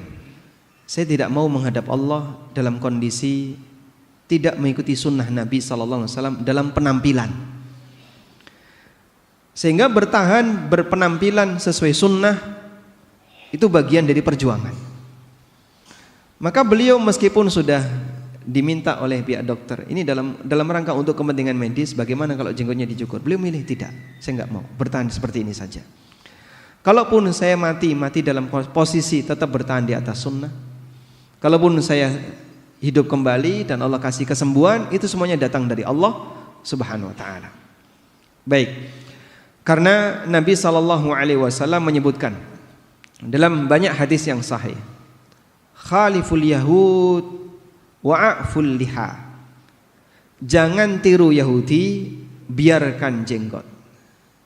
saya tidak mau menghadap Allah dalam kondisi tidak mengikuti sunnah Nabi SAW dalam penampilan, sehingga bertahan berpenampilan sesuai sunnah itu bagian dari perjuangan. Maka beliau meskipun sudah diminta oleh pihak dokter, ini dalam rangka untuk kepentingan medis, bagaimana kalau jenggotnya dicukur? Beliau milih tidak, saya nggak mau, bertahan seperti ini saja. Kalaupun saya mati dalam posisi tetap bertahan di atas sunnah. Kalaupun saya hidup kembali dan Allah kasih kesembuhan, itu semuanya datang dari Allah Subhanahu wa taala. Baik. Karena Nabi SAW menyebutkan dalam banyak hadis yang sahih, khaliful yahud wa'aful liha. Jangan tiru Yahudi, biarkan jenggot.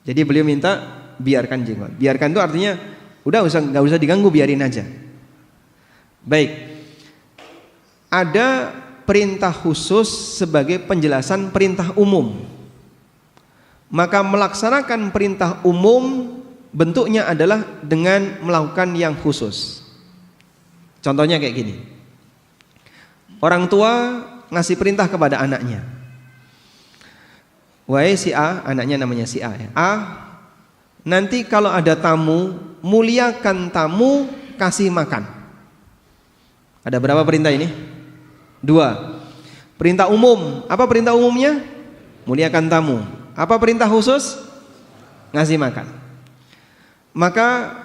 Jadi beliau minta biarkan jenggot. Biarkan itu artinya nggak usah diganggu, biarin aja. Baik. Ada perintah khusus sebagai penjelasan perintah umum. Maka melaksanakan perintah umum bentuknya adalah dengan melakukan yang khusus. Contohnya kayak gini. Orang tua ngasih perintah kepada anaknya. Wahai si A, anaknya namanya si A ya. A, nanti kalau ada tamu, muliakan tamu, kasih makan. Ada berapa perintah ini? 2. Perintah umum. Apa perintah umumnya? Muliakan tamu. Apa perintah khusus? Ngasih makan. Maka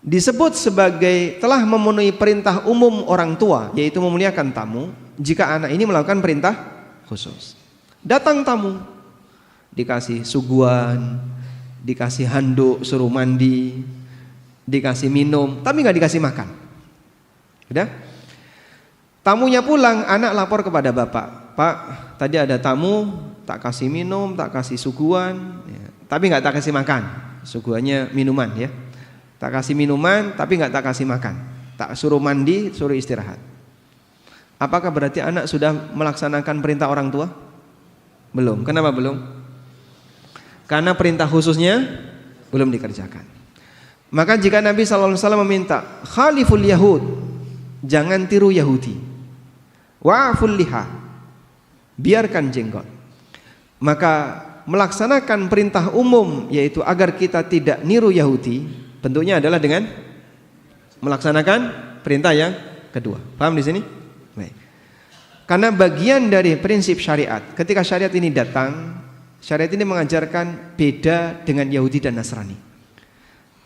disebut sebagai telah memenuhi perintah umum orang tua, yaitu memuliakan tamu, jika anak ini melakukan perintah khusus. Datang tamu, dikasih suguhan, dikasih handuk suruh mandi, dikasih minum, tapi nggak dikasih makan. Udah? Tamunya pulang, anak lapor kepada bapak, Pak, tadi ada tamu, tak kasih minum, tak kasih suguhan, ya, tapi nggak tak kasih makan. Suguhannya minuman ya. Tak kasih minuman, tapi nggak tak kasih makan. Tak suruh mandi, suruh istirahat. Apakah berarti anak sudah melaksanakan perintah orang tua? Belum. Kenapa belum? Karena perintah khususnya belum dikerjakan. Maka jika Nabi SAW meminta khaliful yahud, jangan tiru Yahudi, wa'ful liha, biarkan jenggot, maka melaksanakan perintah umum, yaitu agar kita tidak niru Yahudi, bentuknya adalah dengan melaksanakan perintah yang kedua. Paham di sini? Baik. Karena bagian dari prinsip syariat, ketika syariat ini datang, syariat ini mengajarkan beda dengan Yahudi dan Nasrani.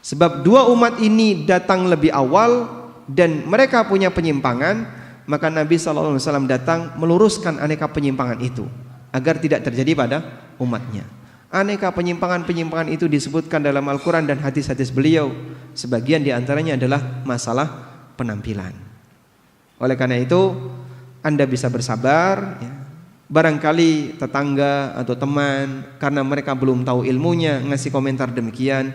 Sebab dua umat ini datang lebih awal dan mereka punya penyimpangan, maka Nabi SAW datang meluruskan aneka penyimpangan itu agar tidak terjadi pada umatnya. Aneka penyimpangan-penyimpangan itu disebutkan dalam Al-Quran dan hadis-hadis beliau. Sebagian diantaranya adalah masalah penampilan. Oleh karena itu Anda bisa bersabar ya. Barangkali tetangga atau teman, karena mereka belum tahu ilmunya, ngasih komentar demikian,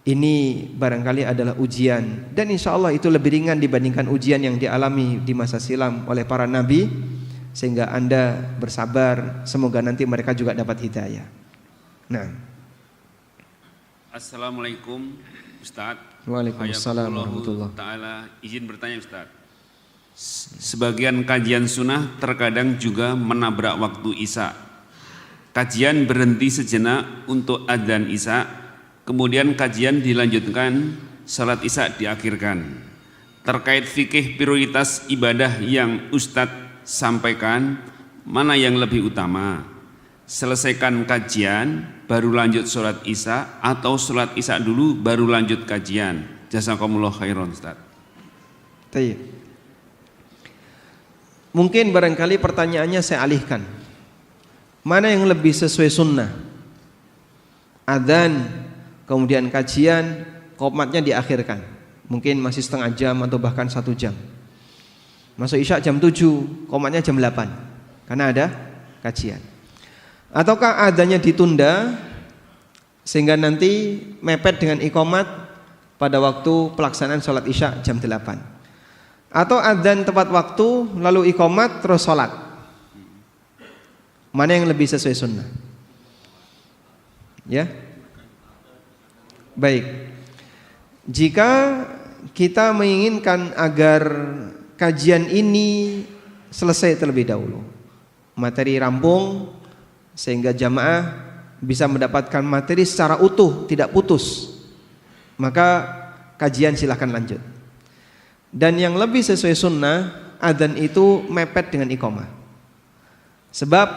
ini barangkali adalah ujian. Dan insya Allah itu lebih ringan dibandingkan ujian yang dialami di masa silam oleh para nabi. Sehingga Anda bersabar, semoga nanti mereka juga dapat hidayah. Nah. Assalamualaikum Ustadz. Waalaikumsalam warahmatullahi taala. Izin bertanya Ustaz. Sebagian kajian sunnah terkadang juga menabrak waktu Isya. Kajian berhenti sejenak untuk adzan Isya, kemudian kajian dilanjutkan, salat Isya diakhirkan. Terkait fikih prioritas ibadah yang Ustadz sampaikan, mana yang lebih utama? Selesaikan kajian baru lanjut sholat Isya atau sholat Isya dulu baru lanjut kajian? Jazakumullah khairan Ustaz. Baik. Mungkin barangkali pertanyaannya saya alihkan. Mana yang lebih sesuai sunnah? Adzan, kemudian kajian, qomatnya diakhirkan. Mungkin masih setengah jam atau bahkan 1 jam. Masuk Isya jam 7, qomatnya jam 8. Karena ada kajian. Ataukah adzannya ditunda sehingga nanti mepet dengan iqamat pada waktu pelaksanaan sholat Isya jam 8. Atau adzan tepat waktu lalu iqamat terus sholat. Mana yang lebih sesuai sunnah? Ya. Baik. Jika kita menginginkan agar kajian ini selesai terlebih dahulu, materi rampung, sehingga jamaah bisa mendapatkan materi secara utuh, tidak putus, maka kajian silahkan lanjut. Dan yang lebih sesuai sunnah, adzan itu mepet dengan iqamah. Sebab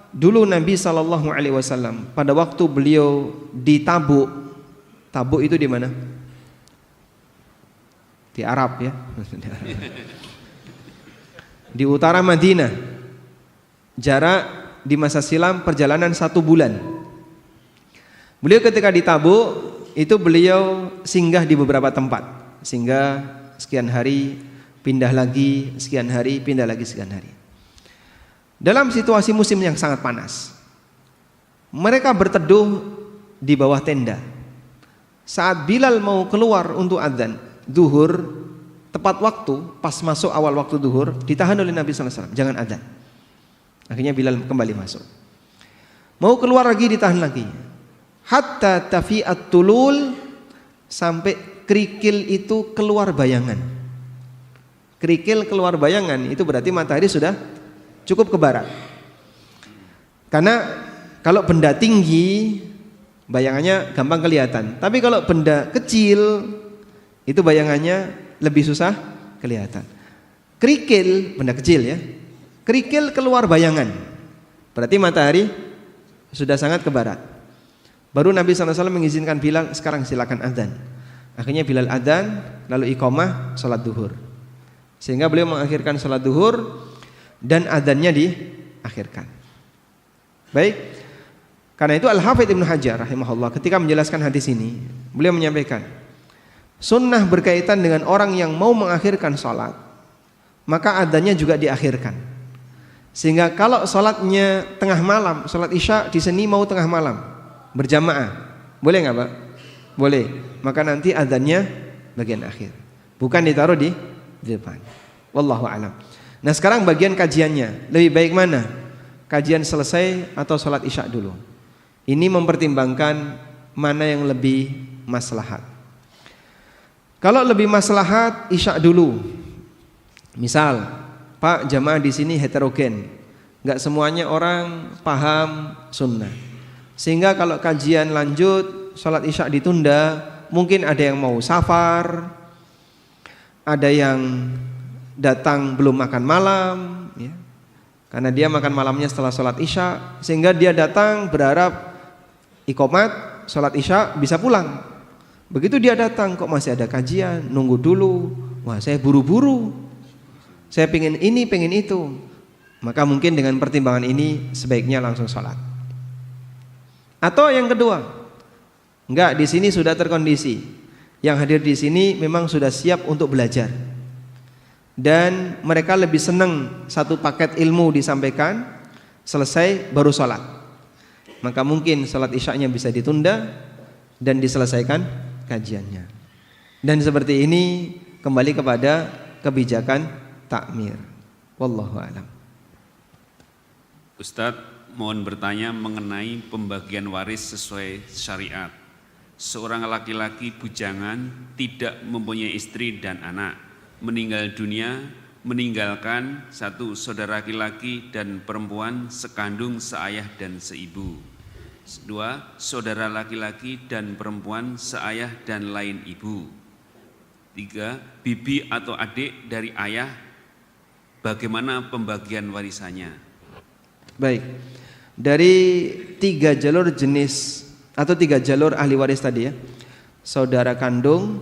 dulu Nabi SAW pada waktu beliau di Tabuk, Tabuk itu di mana? Di Arab ya, di utara Madinah. Jarak di masa silam perjalanan 1 bulan. Beliau ketika di Tabuk itu beliau singgah di beberapa tempat, singgah sekian hari, pindah lagi, sekian hari, pindah lagi, sekian hari. Dalam situasi musim yang sangat panas, mereka berteduh di bawah tenda. Saat Bilal mau keluar untuk adzan duhur, tepat waktu, pas masuk awal waktu duhur, ditahan oleh Nabi SAW, jangan adzan. Akhirnya Bilal kembali masuk. Mau keluar lagi ditahan lagi. Hatta tafi'at tulul, sampai kerikil itu keluar bayangan. Kerikil keluar bayangan itu berarti matahari sudah cukup ke barat. Karena kalau benda tinggi bayangannya gampang kelihatan. Tapi kalau benda kecil itu bayangannya lebih susah kelihatan. Kerikil, benda kecil ya. Kerikil keluar bayangan, berarti matahari sudah sangat ke barat. Baru Nabi SAW mengizinkan Bilal, sekarang silakan adzan. Akhirnya Bilal adzan, lalu iqamah sholat duhur. Sehingga beliau mengakhirkan sholat duhur dan adzannya diakhirkan. Baik, karena itu Al-Hafidz Ibnu Hajar rahimahullah ketika menjelaskan hadis ini, beliau menyampaikan sunnah berkaitan dengan orang yang mau mengakhirkan sholat, maka adzannya juga diakhirkan. Sehingga kalau sholatnya tengah malam, sholat Isya di sini mau tengah malam berjamaah, boleh nggak Pak? Boleh. Maka nanti adzannya bagian akhir, bukan ditaruh di depan. Wallahu a'lam. Nah sekarang bagian kajiannya, lebih baik mana? Kajian selesai atau sholat Isya dulu? Ini mempertimbangkan mana yang lebih maslahat. Kalau lebih maslahat Isya dulu. Misal Pak, jamaah di sini heterogen, nggak semuanya orang paham sunnah. Sehingga kalau kajian lanjut, sholat Isya ditunda, mungkin ada yang mau safar, ada yang datang belum makan malam, ya. Karena dia makan malamnya setelah sholat Isya, sehingga dia datang berharap iqamat, sholat Isya bisa pulang. Begitu dia datang kok masih ada kajian, nunggu dulu, wah saya buru-buru. Saya pengen ini, pengen itu. Maka mungkin dengan pertimbangan ini sebaiknya langsung sholat. Atau yang kedua, enggak, di sini sudah terkondisi. Yang hadir di sini memang sudah siap untuk belajar. Dan mereka lebih senang satu paket ilmu disampaikan, selesai baru sholat. Maka mungkin sholat Isya'nya bisa ditunda dan diselesaikan kajiannya. Dan seperti ini kembali kepada kebijakan takmir. Wallahu a'lam. Ustadz, mohon bertanya mengenai pembagian waris sesuai syariat. seorang laki-laki bujangan tidak mempunyai istri dan anak, meninggal dunia meninggalkan satu saudara laki-laki dan perempuan sekandung, seayah dan seibu. Dua, saudara laki-laki dan perempuan seayah dan lain ibu. Tiga, bibi atau adik dari ayah, bagaimana pembagian warisannya? Baik, dari 3 jalur jenis atau 3 jalur ahli waris tadi ya, saudara kandung,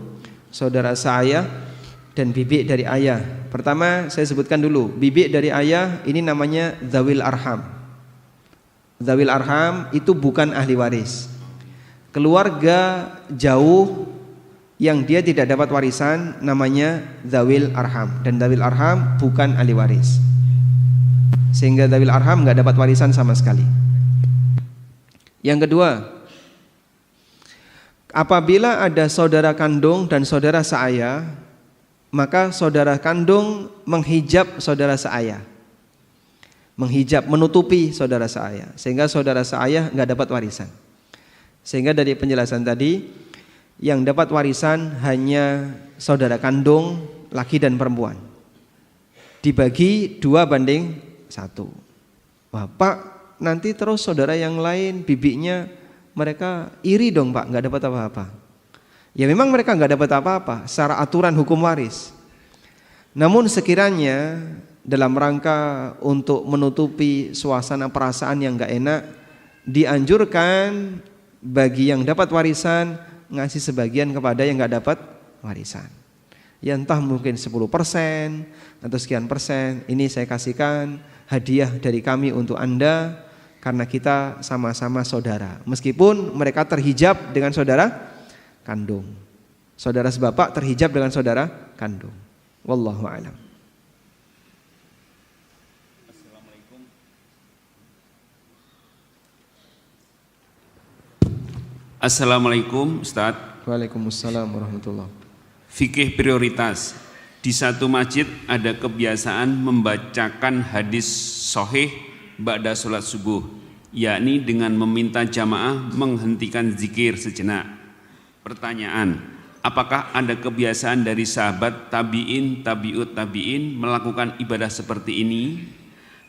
saudara seayah, dan bibi dari ayah. Pertama saya sebutkan dulu, bibi dari ayah ini namanya dzawil arham. Dzawil arham itu bukan ahli waris. Keluarga jauh yang dia tidak dapat warisan namanya dzawil arham, dan dzawil arham bukan ahli waris. Sehingga dzawil arham enggak dapat warisan sama sekali. Yang kedua, apabila ada saudara kandung dan saudara seayah, maka saudara kandung menghijab saudara seayah, menutupi saudara seayah, sehingga saudara seayah enggak dapat warisan. Sehingga dari penjelasan tadi, yang dapat warisan hanya saudara kandung laki dan perempuan, dibagi 2:1. Bapak nanti terus saudara yang lain, bibinya, mereka iri dong Pak, enggak dapat apa-apa. Ya memang mereka enggak dapat apa-apa secara aturan hukum waris. Namun sekiranya dalam rangka untuk menutupi suasana perasaan yang enggak enak, dianjurkan bagi yang dapat warisan ngasih sebagian kepada yang enggak dapat warisan. Ya entah mungkin 10% atau sekian persen, ini saya kasihkan hadiah dari kami untuk Anda karena kita sama-sama saudara. Meskipun mereka terhijab dengan saudara kandung, saudara sebapak terhijab dengan saudara kandung. Wallahu a'lam. Assalamualaikum Ustaz. Waalaikumsalam warahmatullahi. Fikih prioritas. Di satu masjid ada kebiasaan membacakan hadis sahih ba'da sholat subuh, yakni dengan meminta jamaah menghentikan zikir sejenak. Pertanyaan, apakah ada kebiasaan dari sahabat tabi'in, tabi'ut tabi'in melakukan ibadah seperti ini?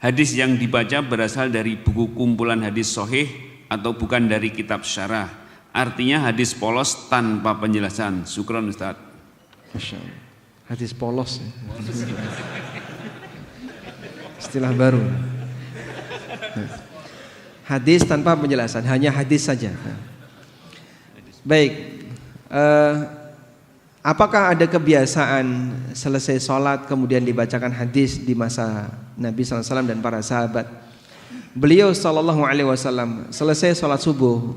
Hadis yang dibaca berasal dari buku kumpulan hadis sahih atau bukan dari kitab syarah? Artinya hadis polos tanpa penjelasan. Syukran Ustaz. Masya Allah. Hadis polos ya. Istilah baru. Hadis tanpa penjelasan, hanya hadis saja. Baik, apakah ada kebiasaan selesai sholat kemudian dibacakan hadis di masa Nabi SAW dan para sahabat? Beliau SAW selesai sholat subuh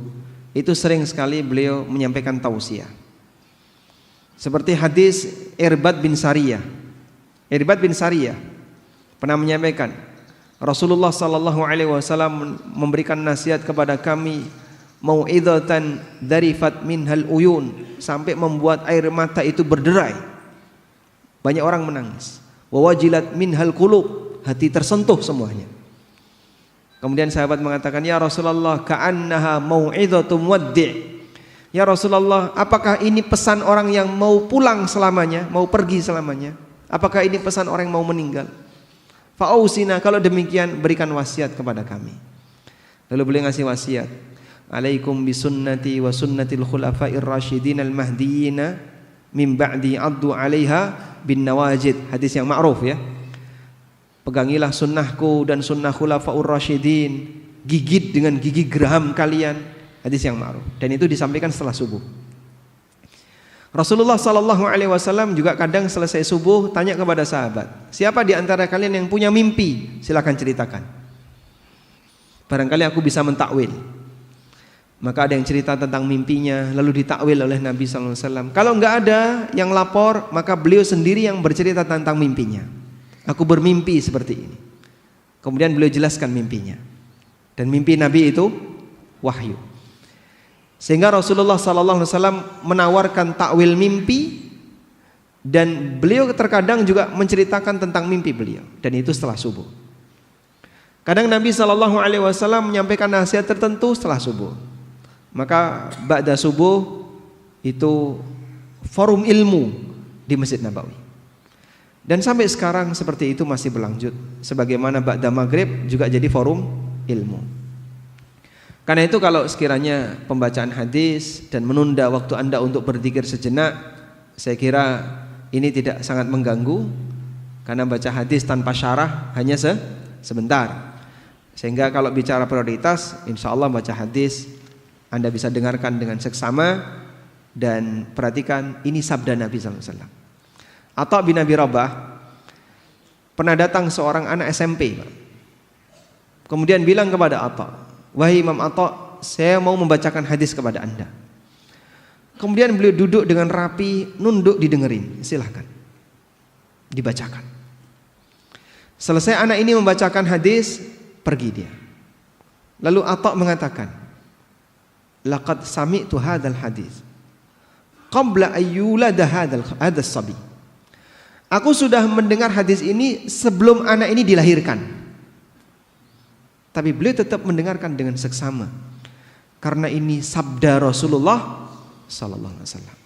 itu sering sekali beliau menyampaikan tausiah. Seperti hadis Irbad bin Sariyah. Irbad bin Sariyah pernah menyampaikan, Rasulullah SAW memberikan nasihat kepada kami, mau'idhatan darifat minhal uyun, sampai membuat air mata itu berderai. Banyak orang menangis. Wa wajilat minhal qulub, hati tersentuh semuanya. Kemudian sahabat mengatakan, ya Rasulullah, ka'annaha mau'idhatum waddi'. Ya Rasulullah, apakah ini pesan orang yang mau pulang selamanya, mau pergi selamanya? Apakah ini pesan orang yang mau meninggal? Fa'ausina, kalau demikian berikan wasiat kepada kami. Lalu beliau ngasih wasiat, alaikum bisunnati wa sunnatil khulafa'ir rasyidin al-mahdiyina min ba'di addu 'alaiha bin nawajid. Hadis yang ma'ruf ya. Pegangilah sunnahku dan sunnah khulafa'ur rasyidin, gigit dengan gigi geraham kalian. Hadis yang ma'ruf, dan itu disampaikan setelah subuh. Rasulullah SAW juga kadang selesai subuh tanya kepada sahabat, siapa di antara kalian yang punya mimpi? Silakan ceritakan. Barangkali aku bisa mentakwil. Maka ada yang cerita tentang mimpinya, lalu ditakwil oleh Nabi SAW. Kalau enggak ada yang lapor, maka beliau sendiri yang bercerita tentang mimpinya. Aku bermimpi seperti ini. Kemudian beliau jelaskan mimpinya. Dan mimpi Nabi itu wahyu. Sehingga Rasulullah SAW menawarkan takwil mimpi, dan beliau terkadang juga menceritakan tentang mimpi beliau, dan itu setelah subuh. Kadang Nabi SAW menyampaikan nasihat tertentu setelah subuh. Maka ba'da subuh itu forum ilmu di Masjid Nabawi. Dan sampai sekarang seperti itu masih berlanjut. Sebagaimana ba'da maghrib juga jadi forum ilmu. Karena itu kalau sekiranya pembacaan hadis dan menunda waktu Anda untuk berzikir sejenak, saya kira ini tidak sangat mengganggu. Karena baca hadis tanpa syarah hanya sebentar. Sehingga kalau bicara prioritas, insya Allah baca hadis Anda bisa dengarkan dengan seksama. Dan perhatikan, ini sabda Nabi SAW. Atha bin Abi Rabah pernah datang seorang anak SMP, kemudian bilang kepada Atha, "Wahai Imam Atha, saya mau membacakan hadis kepada Anda." Kemudian beliau duduk dengan rapi, nunduk, didengerin. Silahkan dibacakan. Selesai anak ini membacakan hadis, pergi dia. Lalu Atha mengatakan, "Laqad sami'tu hadzal hadis qabla ayyulada hadzal sabi." Aku sudah mendengar hadis ini sebelum anak ini dilahirkan. Tapi beliau tetap mendengarkan dengan seksama. Karena ini sabda Rasulullah sallallahu alaihi wasallam.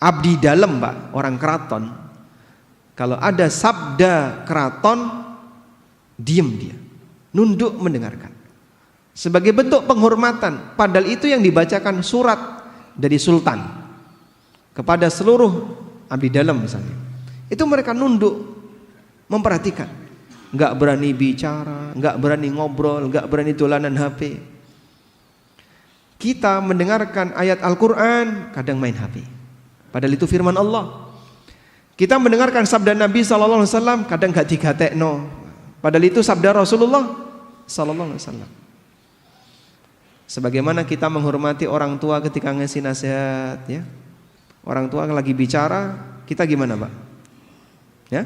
Abdi dalam, Pak, orang keraton. Kalau ada sabda keraton, diam dia, nunduk mendengarkan. Sebagai bentuk penghormatan, padahal itu yang dibacakan surat dari sultan kepada seluruh abdi dalam misalnya. Itu mereka nunduk memperhatikan, nggak berani bicara, nggak berani ngobrol, nggak berani dolanan HP. Kita mendengarkan ayat Al-Quran, kadang main HP, padahal itu firman Allah. Kita mendengarkan sabda Nabi SAW, kadang gak digatekno, padahal itu sabda Rasulullah SAW. Sebagaimana kita menghormati orang tua ketika ngasih nasihat, ya. Orang tua lagi bicara, kita gimana, Pak? Ya,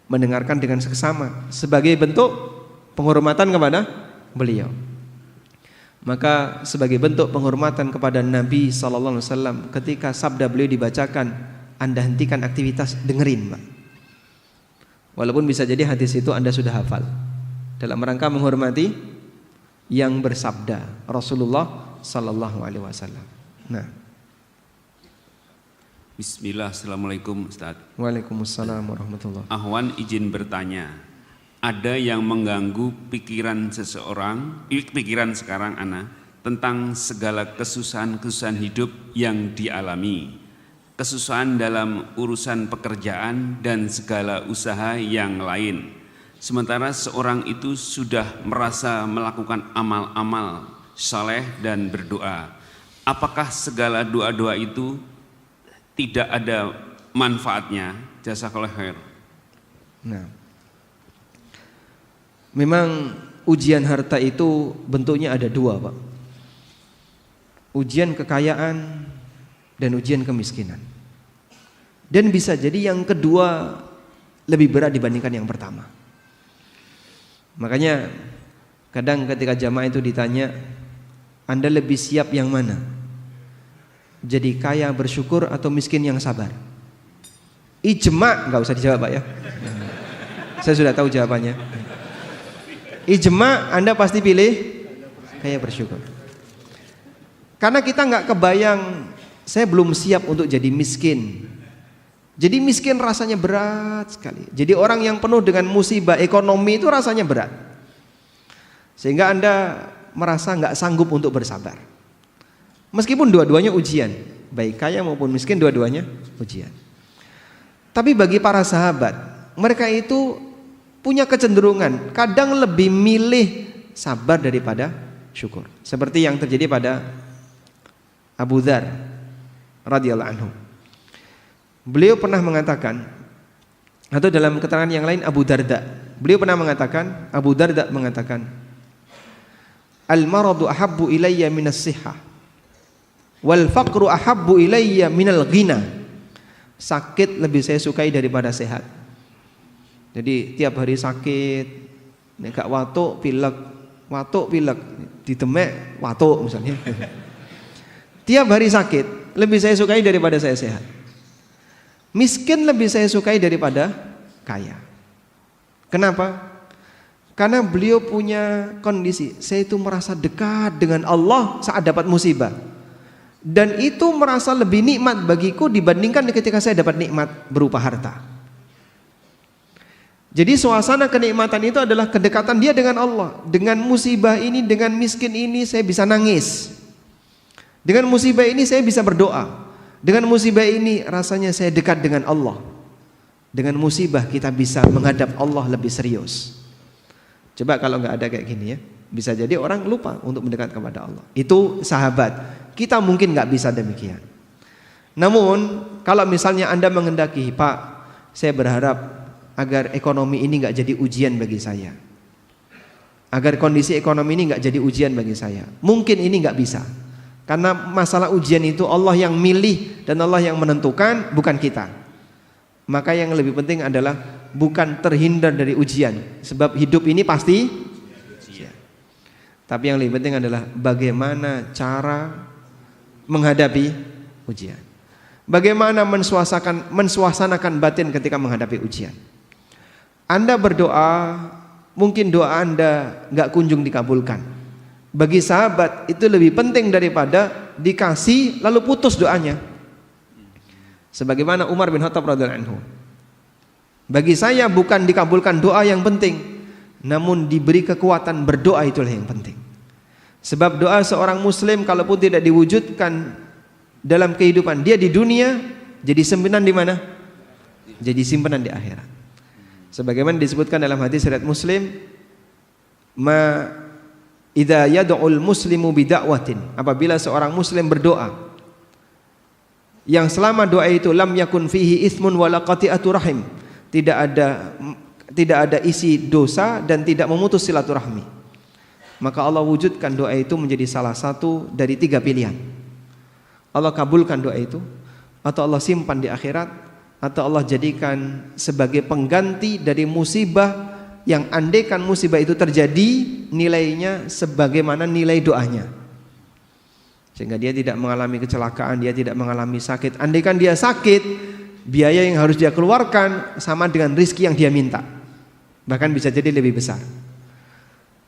mendengarkan dengan seksama sebagai bentuk penghormatan kepada beliau. Maka sebagai bentuk penghormatan kepada Nabi SAW, ketika sabda beliau dibacakan, Anda hentikan aktivitas, dengerin, Pak. Walaupun bisa jadi hadis itu Anda sudah hafal, dalam rangka menghormati yang bersabda Rasulullah SAW. Nah, Bismillah, Assalamualaikum Ustaz. Waalaikumsalam warahmatullahi. Ahwan izin bertanya, ada yang mengganggu pikiran seseorang, pikiran sekarang Ana, tentang segala kesusahan-kesusahan hidup yang dialami, kesusahan dalam urusan pekerjaan dan segala usaha yang lain. Sementara seorang itu sudah merasa melakukan amal-amal saleh dan berdoa. Apakah segala doa-doa itu tidak ada manfaatnya? Jazakallahu khair. Nah, memang ujian harta itu bentuknya ada dua, Pak. Ujian kekayaan dan ujian kemiskinan. Dan bisa jadi yang kedua lebih berat dibandingkan yang pertama. Makanya kadang ketika jamaah itu ditanya, Anda lebih siap yang mana? Jadi kaya bersyukur atau miskin yang sabar? Ijma, nggak usah dijawab, Pak, ya. Saya sudah tahu jawabannya. Ijma, Anda pasti pilih kaya bersyukur. Karena kita nggak kebayang, saya belum siap untuk jadi miskin. Jadi miskin rasanya berat sekali. Jadi orang yang penuh dengan musibah ekonomi itu rasanya berat. Sehingga Anda merasa nggak sanggup untuk bersabar. Meskipun dua-duanya ujian, baik kaya maupun miskin, dua-duanya ujian. Tapi bagi para sahabat, mereka itu punya kecenderungan kadang lebih milih sabar daripada syukur. Seperti yang terjadi pada Abu Dzar radhiyallahu anhu. Beliau pernah mengatakan, atau dalam keterangan yang lain Abu Darda, beliau pernah mengatakan, Abu Darda mengatakan, "Al-maradu ahabbu ilayya minas sihah, wal faqru ahabbu ilayya minal ghina." Sakit lebih saya sukai daripada sehat. Jadi tiap hari sakit, nek gak watuk pilek, ditemek watuk misalnya. Tiap hari sakit lebih saya sukai daripada saya sehat. Miskin lebih saya sukai daripada kaya. Kenapa? Karena beliau punya kondisi, saya itu merasa dekat dengan Allah saat dapat musibah. Dan itu merasa lebih nikmat bagiku dibandingkan ketika saya dapat nikmat berupa harta. Jadi suasana kenikmatan itu adalah kedekatan dia dengan Allah. Dengan musibah ini, dengan miskin ini saya bisa nangis. Dengan musibah ini saya bisa berdoa. Dengan musibah ini rasanya saya dekat dengan Allah. Dengan musibah kita bisa menghadap Allah lebih serius. Coba kalau nggak ada kayak gini ya, bisa jadi orang lupa untuk mendekat kepada Allah. Itu sahabat. Kita mungkin nggak bisa demikian. Namun kalau misalnya Anda menghendaki, Pak, saya berharap agar ekonomi ini nggak jadi ujian bagi saya, agar kondisi ekonomi ini nggak jadi ujian bagi saya. Mungkin ini nggak bisa, karena masalah ujian itu Allah yang milih dan Allah yang menentukan, bukan kita. Maka yang lebih penting adalah bukan terhindar dari ujian, sebab hidup ini pasti ujian. Tapi yang lebih penting adalah bagaimana cara menghadapi ujian. Bagaimana mensuasanakan batin ketika menghadapi ujian. Anda berdoa, mungkin doa Anda gak kunjung dikabulkan. Bagi sahabat itu lebih penting daripada dikasih lalu putus doanya. Sebagaimana Umar bin Khattab radhiyallahu anhu. Bagi saya bukan dikabulkan doa yang penting, namun diberi kekuatan berdoa itulah yang penting. Sebab doa seorang muslim kalaupun tidak diwujudkan dalam kehidupan dia di dunia, jadi simpenan di mana? Jadi simpenan di akhirat. Sebagaimana disebutkan dalam hadis riwayat Muslim, ma idza yad'ul muslimu bida'watin, apabila seorang muslim berdoa yang selama doa itu lam yakun fihi itsmun wala qati'atu rahim, tidak ada isi dosa dan tidak memutus silaturahmi, maka Allah wujudkan doa itu menjadi salah satu dari 3 pilihan. Allah kabulkan doa itu, atau Allah simpan di akhirat, atau Allah jadikan sebagai pengganti dari musibah yang andaikan musibah itu terjadi nilainya sebagaimana nilai doanya, sehingga dia tidak mengalami kecelakaan, dia tidak mengalami sakit. Andaikan dia sakit, biaya yang harus dia keluarkan sama dengan rizki yang dia minta, bahkan bisa jadi lebih besar.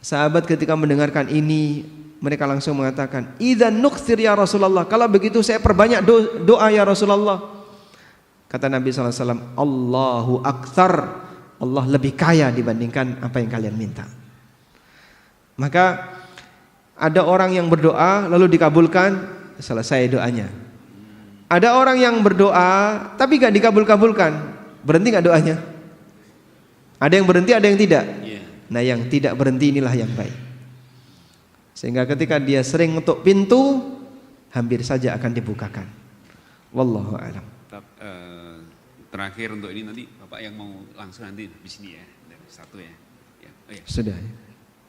Sahabat ketika mendengarkan ini, mereka langsung mengatakan, "Idzan nukthir ya Rasulullah." Kalau begitu saya perbanyak doa ya Rasulullah. Kata Nabi sallallahu alaihi wasallam, "Allahu aktsar." Allah lebih kaya dibandingkan apa yang kalian minta. Maka ada orang yang berdoa lalu dikabulkan, selesai doanya. Ada orang yang berdoa tapi gak dikabul-kabulkan, berhenti gak doanya? Ada yang berhenti, ada yang tidak. Nah, yang tidak berhenti inilah yang baik. Sehingga ketika dia sering ngetuk pintu, hampir saja akan dibukakan. Wallahu a'lam. Terakhir untuk ini nanti Bapak yang mau langsung nanti di sini ya, satu ya. Oh ya. Sudah.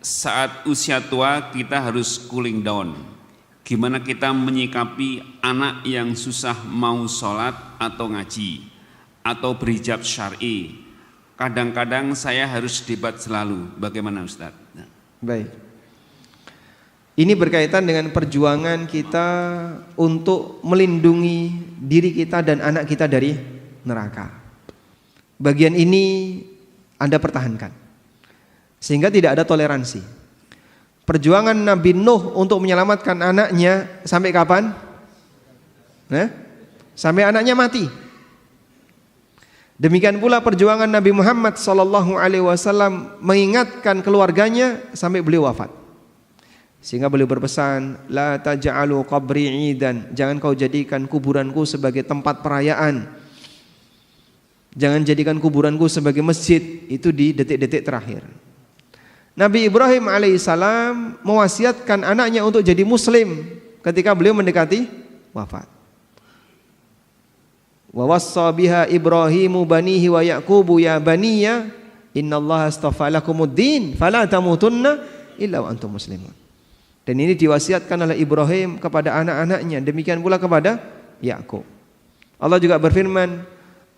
Saat usia tua kita harus cooling down. Gimana kita menyikapi anak yang susah mau sholat atau ngaji atau berhijab syar'i? Kadang-kadang saya harus debat selalu. Bagaimana Ustaz? Nah. Baik. Ini berkaitan dengan perjuangan kita untuk melindungi diri kita dan anak kita dari neraka. Bagian ini Anda pertahankan, sehingga tidak ada toleransi. Perjuangan Nabi Nuh untuk menyelamatkan anaknya sampai kapan? Sampai anaknya mati. Demikian pula perjuangan Nabi Muhammad SAW mengingatkan keluarganya sampai beliau wafat. Sehingga beliau berpesan, la taj'alu qabri 'idan, jangan kau jadikan kuburanku sebagai tempat perayaan. Jangan jadikan kuburanku sebagai masjid. Itu di detik-detik terakhir. Nabi Ibrahim alaihissalam mewasiatkan anaknya untuk jadi muslim ketika beliau mendekati wafat. Wa wassa biha Ibrahimu banihi wa Yaqubu ya baniya innallaha astafa lakumuddin fala tamutunna illa wa antum muslimun. Dan ini diwasiatkan oleh Ibrahim kepada anak-anaknya, demikian pula kepada Yakub. Allah juga berfirman,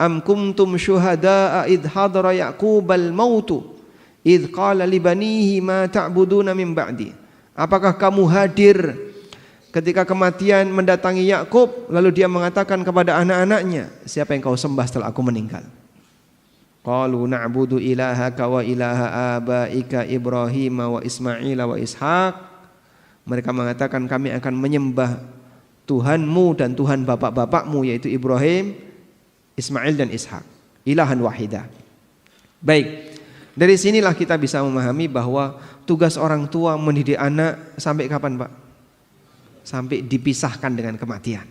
am kuntum syuhada'a idh hadara Yaqubal mautu idh qala li banihi ma ta'buduna min ba'di. Apakah kamu hadir ketika kematian mendatangi Yakub, lalu dia mengatakan kepada anak-anaknya, siapa yang kau sembah setelah aku meninggal? Qalu na'budu ilahaka wa ilaha abaika Ibrahim wa Ismail wa Ishaq. Mereka mengatakan kami akan menyembah Tuhanmu dan Tuhan bapak-bapakmu yaitu Ibrahim, Ismail dan Ishak. Ilahan wahidah. Baik, dari sinilah kita bisa memahami bahwa tugas orang tua mendidik anak sampai kapan, Pak? Sampai dipisahkan dengan kematian.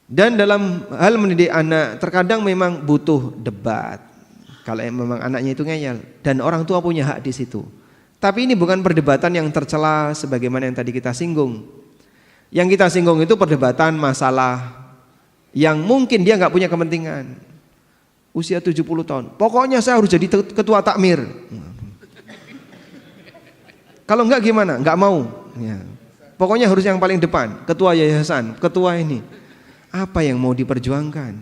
Dan dalam hal mendidik anak terkadang memang butuh debat. Kalau memang anaknya itu ngeyel dan orang tua punya hak di situ. Tapi ini bukan perdebatan yang tercela sebagaimana yang tadi kita singgung. Yang kita singgung itu perdebatan masalah yang mungkin dia nggak punya kepentingan. Usia 70 tahun. Pokoknya saya harus jadi ketua takmir. Kalau enggak gimana? Enggak mau. Ya. Pokoknya harus yang paling depan. Ketua yayasan, ketua ini. Apa yang mau diperjuangkan?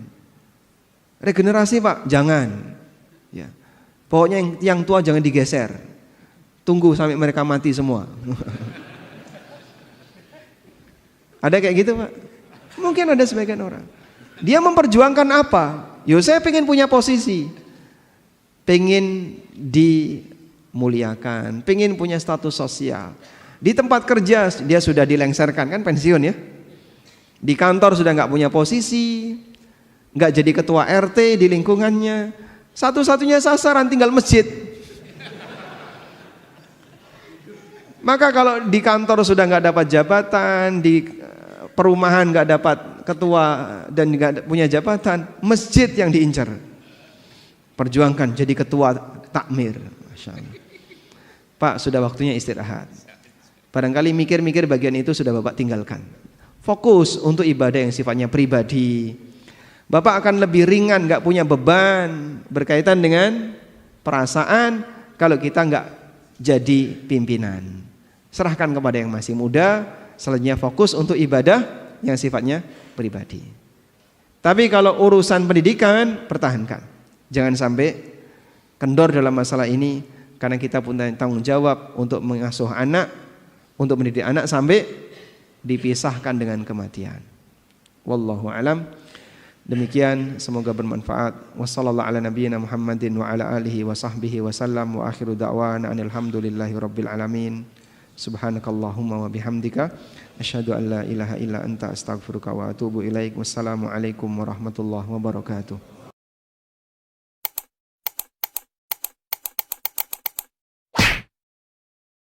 Regenerasi, Pak? Jangan. Ya. Pokoknya yang tua jangan digeser. Tunggu sampai mereka mati semua. Ada kayak gitu, Pak? Mungkin ada sebagian orang. Dia memperjuangkan apa? Yo, saya pengen punya posisi, pengen dimuliakan, pengen punya status sosial. Di tempat kerja dia sudah dilengsarkan, kan pensiun ya. Di kantor sudah nggak punya posisi, nggak jadi ketua RT di lingkungannya. Satu-satunya sasaran tinggal masjid. Maka kalau di kantor sudah nggak dapat jabatan, di perumahan nggak dapat ketua dan nggak punya jabatan, masjid yang diincar. Perjuangkan jadi ketua takmir. Masya Allah. Pak, sudah waktunya istirahat. Barangkali mikir-mikir bagian itu sudah Bapak tinggalkan. Fokus untuk ibadah yang sifatnya pribadi. Bapak akan lebih ringan, nggak punya beban berkaitan dengan perasaan kalau kita nggak jadi pimpinan. Serahkan kepada yang masih muda. Selanjutnya fokus untuk ibadah yang sifatnya pribadi. Tapi kalau urusan pendidikan, pertahankan. Jangan sampai kendor dalam masalah ini, karena kita punya tanggung jawab untuk mengasuh anak, untuk mendidik anak sampai dipisahkan dengan kematian. Wallahu alam. Demikian, semoga bermanfaat. Wassallallahu ala nabiyyina Muhammadin wa ala alihi wa sahbihi wa sallam wa akhiru da'wana alhamdulillahi rabbil alamin. Subhanakallahumma wa bihamdika asyhadu an la ilaha illa anta astaghfiruka wa atubu ilaik. Wassalamu alaikum warahmatullahi wabarakatuh.